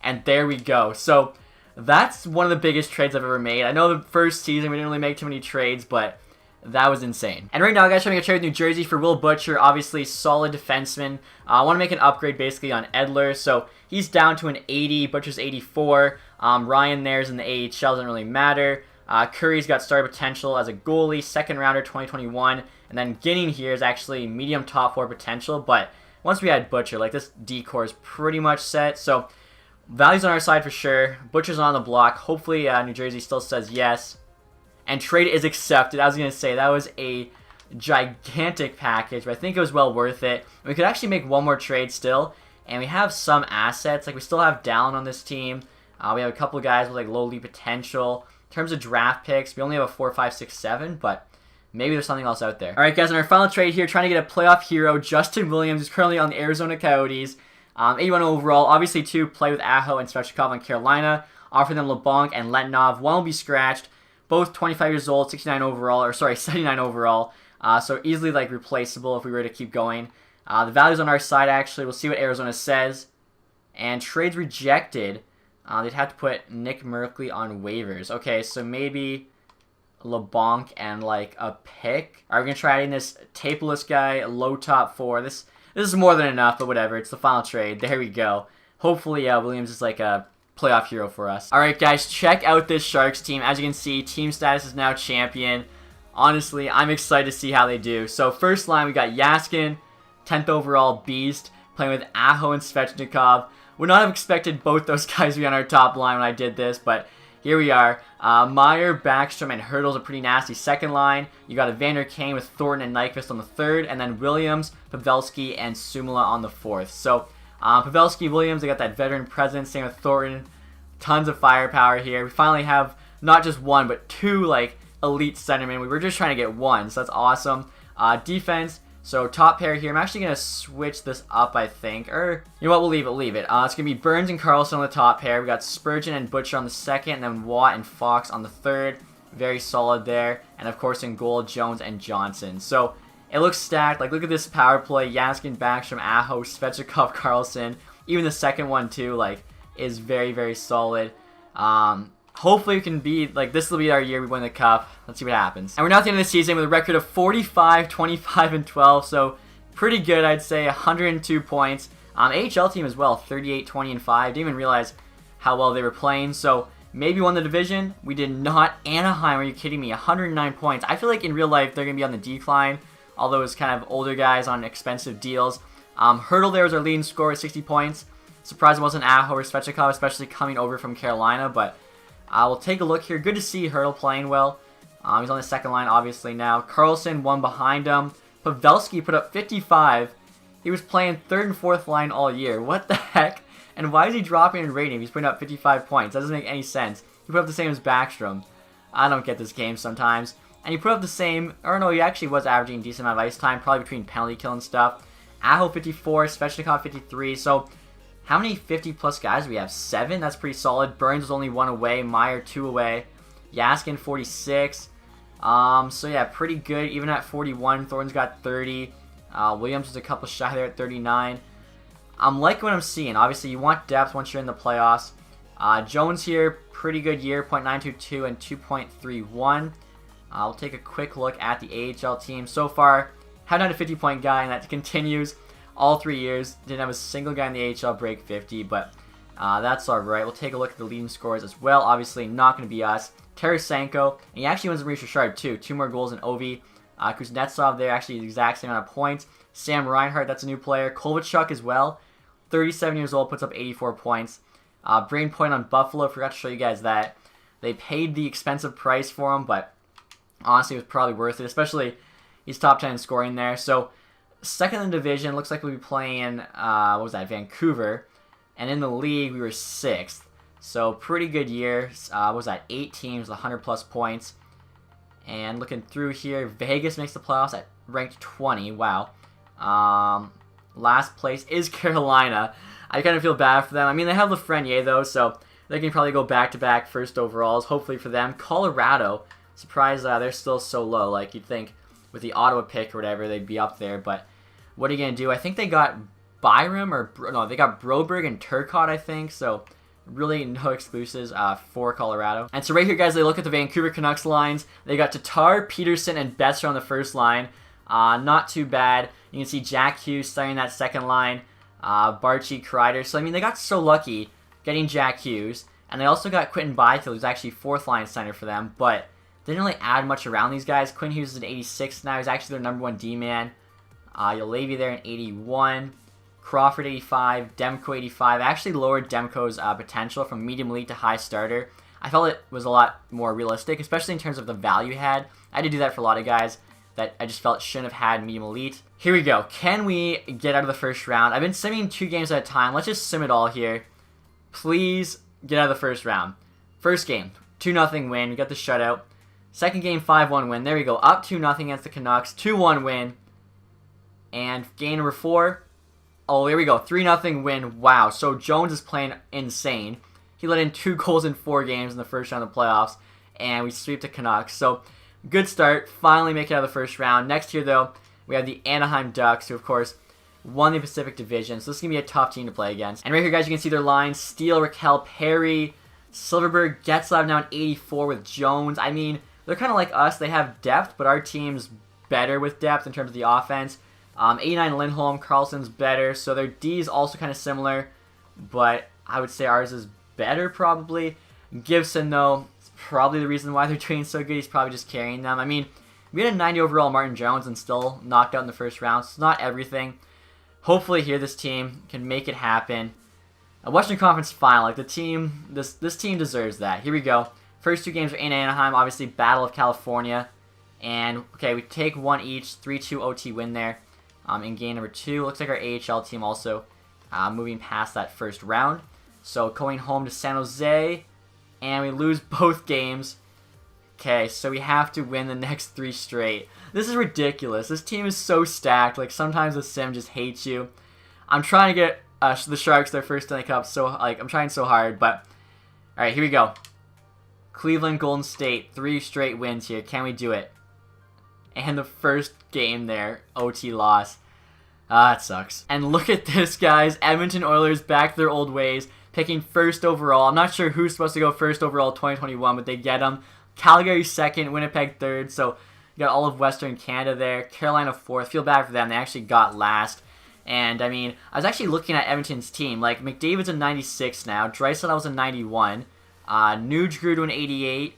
A: And there we go. So, that's one of the biggest trades I've ever made. I know the first season we didn't really make too many trades, but that was insane. And right now, guys, trying to make a trade with New Jersey for Will Butcher. Obviously, solid defenseman. I want to make an upgrade basically on Edler. So he's down to an 80. Butcher's 84. Ryan there's in the AHL. Doesn't really matter. Curry's got star potential as a goalie. Second rounder 2021. And then Ginning here is actually medium top 4 potential. But once we add Butcher, like this D-core is pretty much set. So value's on our side for sure. Butcher's on the block. Hopefully New Jersey still says yes. And trade is accepted. I was going to say, that was a gigantic package, but I think it was well worth it. We could actually make 1 more trade still, and we have some assets. Like, we still have Dallin on this team. We have a couple of guys with, like, low league potential. In terms of draft picks, we only have a 4, 5, 6, 7, but maybe there's something else out there. All right, guys, in our final trade here, trying to get a playoff hero, Justin Williams, who's currently on the Arizona Coyotes. 81 overall. Obviously, 2 play with Aho and Svechnikov on Carolina. Offer them LeBlanc and Letinov. 1 will be scratched. Both 25 years old, 69 overall, or sorry, 79 overall. So easily like replaceable if we were to keep going. The value's on our side actually. We'll see what Arizona says. And trades rejected. They'd have to put Nick Merkley on waivers. Okay, so maybe LeBlanc, and like a pick. Are we gonna try adding this tapeless guy, low top 4? This is more than enough, but whatever. It's the final trade. There we go. Hopefully, Williams is like a playoff hero for us. All right, guys, check out this Sharks team. As you can see, team status is now champion. Honestly, I'm excited to see how they do. So first line, we got Yaskin, 10th overall beast, playing with Aho and Svechnikov. Would not have expected both those guys to be on our top line when I did this, but here we are. Meyer, Backstrom, and Hurdle's a pretty nasty second line. You got Evander Kane with Thornton and Nyquist on the third, and then Williams, Pavelski, and Sumala on the fourth. So Pavelski, Williams, they got that veteran presence. Same with Thornton. Tons of firepower here. We finally have not just one, but two like elite centermen. We were just trying to get one, so that's awesome. Defense. So top pair here. I'm actually going to switch this up, I think. Or, you know what, we'll leave it. It's going to be Burns and Carlson on the top pair. We got Spurgeon and Butcher on the second, and then Watt and Fox on the third. Very solid there. And of course in goal, Jones and Johnson. So it looks stacked. Like, look at this power play. Yaskin, Backstrom, Aho, Svechnikov, Carlson. Even the second one too, like, is very, very solid. Hopefully we can be, like, this will be our year we win the cup. Let's see what happens. And we're now at the end of the season with a record of 45, 25, and 12. So pretty good, I'd say. 102 points. AHL team as well, 38, 20, and 5. Didn't even realize how well they were playing. So maybe won the division. We did not. Anaheim, are you kidding me? 109 points. I feel like in real life they're going to be on the decline. All those kind of older guys on expensive deals. Hurdle there was our leading scorer at 60 points. Surprised it wasn't Aho or Svechnikov, especially coming over from Carolina, but we'll take a look here. Good to see Hurdle playing well. He's on the second line, obviously, now. Carlson, one behind him. Pavelski put up 55. He was playing third and fourth line all year. What the heck? And why is he dropping in rating if he's putting up 55 points? That doesn't make any sense. He put up the same as Backstrom. I don't get this game sometimes. And he put up the same, or no, he actually was averaging a decent amount of ice time, probably between penalty kill and stuff. Aho 54, Svechnikov 53, so how many 50-plus guys do we have? 7? That's pretty solid. Burns was only 1 away. Meyer 2 away. Yaskin 46. So yeah, pretty good. Even at 41, Thornton's got 30. Williams was a couple shy there at 39. I'm liking what I'm seeing. Obviously, you want depth once you're in the playoffs. Jones here, pretty good year, .922 and 2.31. I'll take a quick look at the AHL team. So far, haven't had a 50-point guy, and that continues. All 3 years, didn't have a single guy in the AHL break 50, but that's alright. We'll take a look at the leading scorers as well. Obviously, not going to be us. Tarasenko, and he actually wins the Maurice Richard too. 2 more goals than Ovi. Kuznetsov there, actually the exact same amount of points. Sam Reinhart, that's a new player. Kovalchuk as well, 37 years old, puts up 84 points. Brain Point on Buffalo, forgot to show you guys that. They paid the expensive price for him, but honestly, it was probably worth it, especially he's top 10 in scoring there. So, second in the division, looks like we'll be playing, what was that, Vancouver. And in the league, we were 6th. So, pretty good year. What was that, 8 teams with 100-plus points. And looking through here, Vegas makes the playoffs at ranked 20. Wow. Last place is Carolina. I kind of feel bad for them. I mean, they have Lafreniere, though, so they can probably go back-to-back first overalls, hopefully for them. Colorado, surprised they're still so low. Like, you'd think with the Ottawa pick or whatever, they'd be up there. But what are you going to do? I think they got Byram, or no, they got Broberg and Turcotte, I think. So really no exclusives for Colorado. And so right here, guys, they look at the Vancouver Canucks lines. They got Tatar, Peterson, and Betzer on the first line. Not too bad. You can see Jack Hughes starting that second line. Barchi, Kreider. So, I mean, they got so lucky getting Jack Hughes. And they also got Quentin Byfield, who's actually fourth line center for them. But they didn't really add much around these guys. Quentin Hughes is an 86 now. He's actually their number 1 D-man. Ulevi there in 81. Crawford 85. Demko 85. I actually lowered Demko's potential from medium elite to high starter. I felt it was a lot more realistic, especially in terms of the value he had. I had to do that for a lot of guys that I just felt shouldn't have had medium elite. Here we go. Can we get out of the first round? I've been simming 2 games at a time. Let's just sim it all here. Please get out of the first round. First game, 2-0 win. We got the shutout. Second game, 5-1 win. There we go. Up 2-0 against the Canucks. 2-1 win. And game number 4. Oh, there we go. 3-0 win. Wow. So Jones is playing insane. He let in 2 goals in 4 games in the first round of the playoffs. And we sweep the Canucks. So good start. Finally make it out of the first round. Next year, though, we have the Anaheim Ducks, who, of course, won the Pacific Division. So this is going to be a tough team to play against. And right here, guys, you can see their lines. Steele, Raquel, Perry, Silverberg, Getzlav now at 84 with Jones. I mean, they're kind of like us. They have depth, but our team's better with depth in terms of the offense. 89 Lindholm, Carlson's better, so their D is also kind of similar, but I would say ours is better probably. Gibson, though, is probably the reason why they're doing so good. He's probably just carrying them. I mean, we had a 90 overall Martin Jones and still knocked out in the first round, so it's not everything. Hopefully here this team can make it happen. A Western Conference final, like the team, this team deserves that. Here we go. First 2 games are in Anaheim, obviously Battle of California. And, okay, we take 1 each, 3-2 OT win there in game number 2. Looks like our AHL team also moving past that first round. So going home to San Jose, and we lose both games. Okay, so we have to win the next 3 straight. This is ridiculous. This team is so stacked. Like, sometimes the sim just hates you. I'm trying to get the Sharks their first Stanley Cup, so, like, I'm trying so hard, but... Alright, here we go. Cleveland, Golden State, 3 straight wins here. Can we do it? And the first game there, OT loss. It sucks. And look at this, guys. Edmonton Oilers back to their old ways, picking first overall. I'm not sure who's supposed to go first overall 2021, but they get them. Calgary second, Winnipeg third, so you got all of Western Canada there. Carolina fourth. Feel bad for them. They actually got last. And, I mean, I was actually looking at Edmonton's team. Like, McDavid's a 96 now. Draisaitl was a 91. Nuge grew to an 88.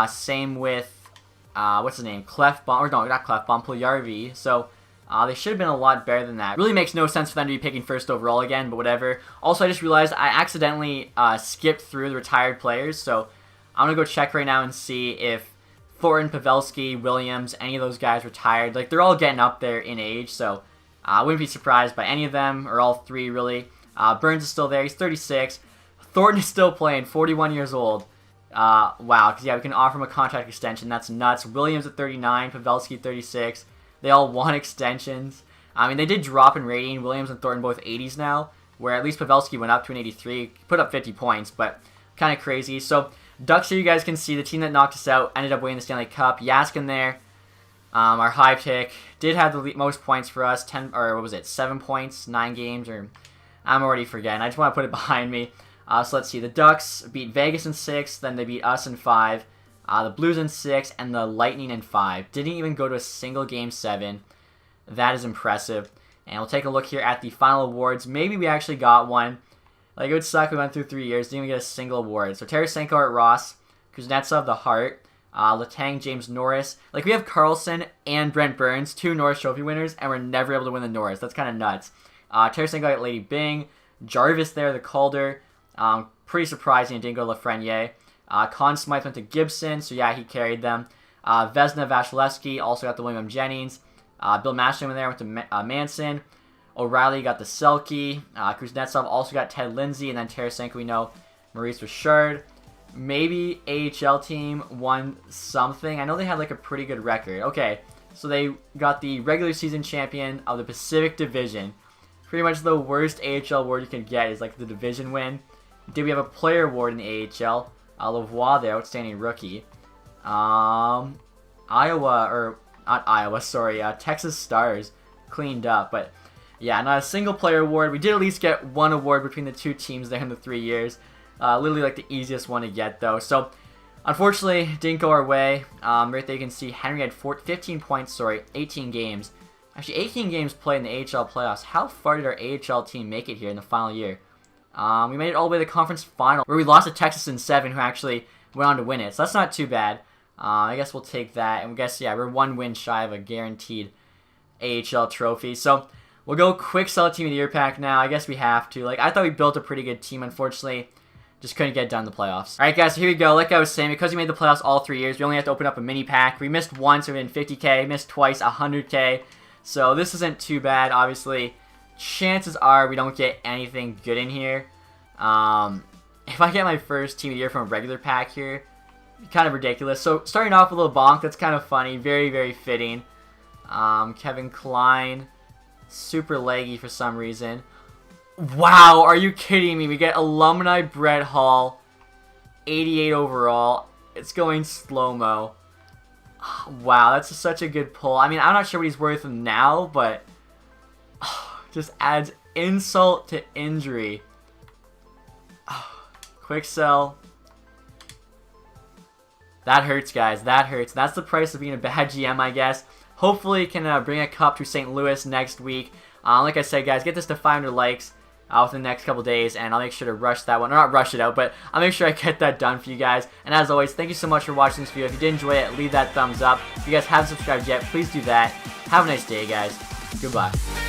A: Same with, what's his name? Clefbaum. Or no, not Clefbaum. Puljujarvi. So, they should have been a lot better than that. Really makes no sense for them to be picking first overall again, but whatever. Also, I just realized I accidentally skipped through the retired players, so I'm going to go check right now and see if Thornton, Pavelski, Williams, any of those guys retired. Like, they're all getting up there in age, so I wouldn't be surprised by any of them, or all 3, really. Burns is still there. He's 36. Thornton is still playing, 41 years old. Wow, because, yeah, we can offer him a contract extension. That's nuts. Williams at 39, Pavelski 36. They all want extensions. I mean, they did drop in rating. Williams and Thornton both 80s now, where at least Pavelski went up to an 83, put up 50 points, but kind of crazy. So, Ducks here, you guys can see the team that knocked us out ended up winning the Stanley Cup. Yaskin there, our high pick, did have the most points for us. 10, or what was it, 7 points, 9 games, or I'm already forgetting. I just want to put it behind me. So let's see. The Ducks beat Vegas in 6, then they beat us in 5. The Blues in 6, and the Lightning in 5. Didn't even go to a single Game 7. That is impressive. And we'll take a look here at the final awards. Maybe we actually got one. Like, it would suck. We went through 3 years. Didn't even get a single award. So, Tarasenko, Art Ross. Kuznetsov, the Hart. Letang, James Norris. Like, we have Carlson and Brent Burns, 2 Norris Trophy winners, and we're never able to win the Norris. That's kind of nuts. Tarasenko at Lady Byng. Jarvis there, the Calder. Pretty surprising it didn't go to Lafreniere. Conn Smythe went to Gibson, so yeah, he carried them. Vezina, Vasilevsky also got the William Jennings. Bill Mashman there went to Manson. O'Reilly got the Selke. Kuznetsov also got Ted Lindsay, and then Tarasenko, we know, Maurice Richard. Maybe AHL team won something. I know they had like a pretty good record. Okay, so they got the regular season champion of the Pacific Division. Pretty much the worst AHL award you can get is like the division win. Did we have a player award in the AHL? Lavoie there, outstanding rookie. Iowa, or not Iowa, sorry, Texas Stars cleaned up, but yeah, not a single player award. We did at least get 1 award between the 2 teams there in the 3 years. Literally like the easiest one to get though. So unfortunately, didn't go our way. Right there you can see Henry had 15 points, 18 games. Actually, 18 games played in the AHL playoffs. How far did our AHL team make it here in the final year? We made it all the way to the conference final, where we lost to Texas in 7, who actually went on to win it. So that's not too bad. I guess we'll take that. And I guess, yeah, we're 1 win shy of a guaranteed AHL trophy. So we'll go quick sell team of the year pack now. I guess we have to. Like, I thought we built a pretty good team. Unfortunately, just couldn't get it done in the playoffs. Alright, guys, so here we go. Like I was saying, because we made the playoffs all 3 years, we only have to open up a mini pack. We missed once, so we did 50K. Missed twice, 100K. So this isn't too bad, obviously. Chances are we don't get anything good in here. If I get my first team of the year from a regular pack here, kind of ridiculous. So starting off with a little bonk, that's kind of funny. Very, very fitting. Kevin Klein. Super leggy for some reason. Wow, are you kidding me? We get alumni Brett Hall. 88 overall. It's going slow-mo. Wow, that's such a good pull. I mean, I'm not sure what he's worth now, but just adds insult to injury. Quick sell. That hurts, guys. That hurts. That's the price of being a bad GM, I guess. Hopefully, can bring a cup to St. Louis next week. Like I said, guys, get this to 500 likes within the next couple days, and I'll make sure to rush that one. Or not rush it out, but I'll make sure I get that done for you guys. And as always, thank you so much for watching this video. If you did enjoy it, leave that thumbs up. If you guys haven't subscribed yet, please do that. Have a nice day, guys. Goodbye.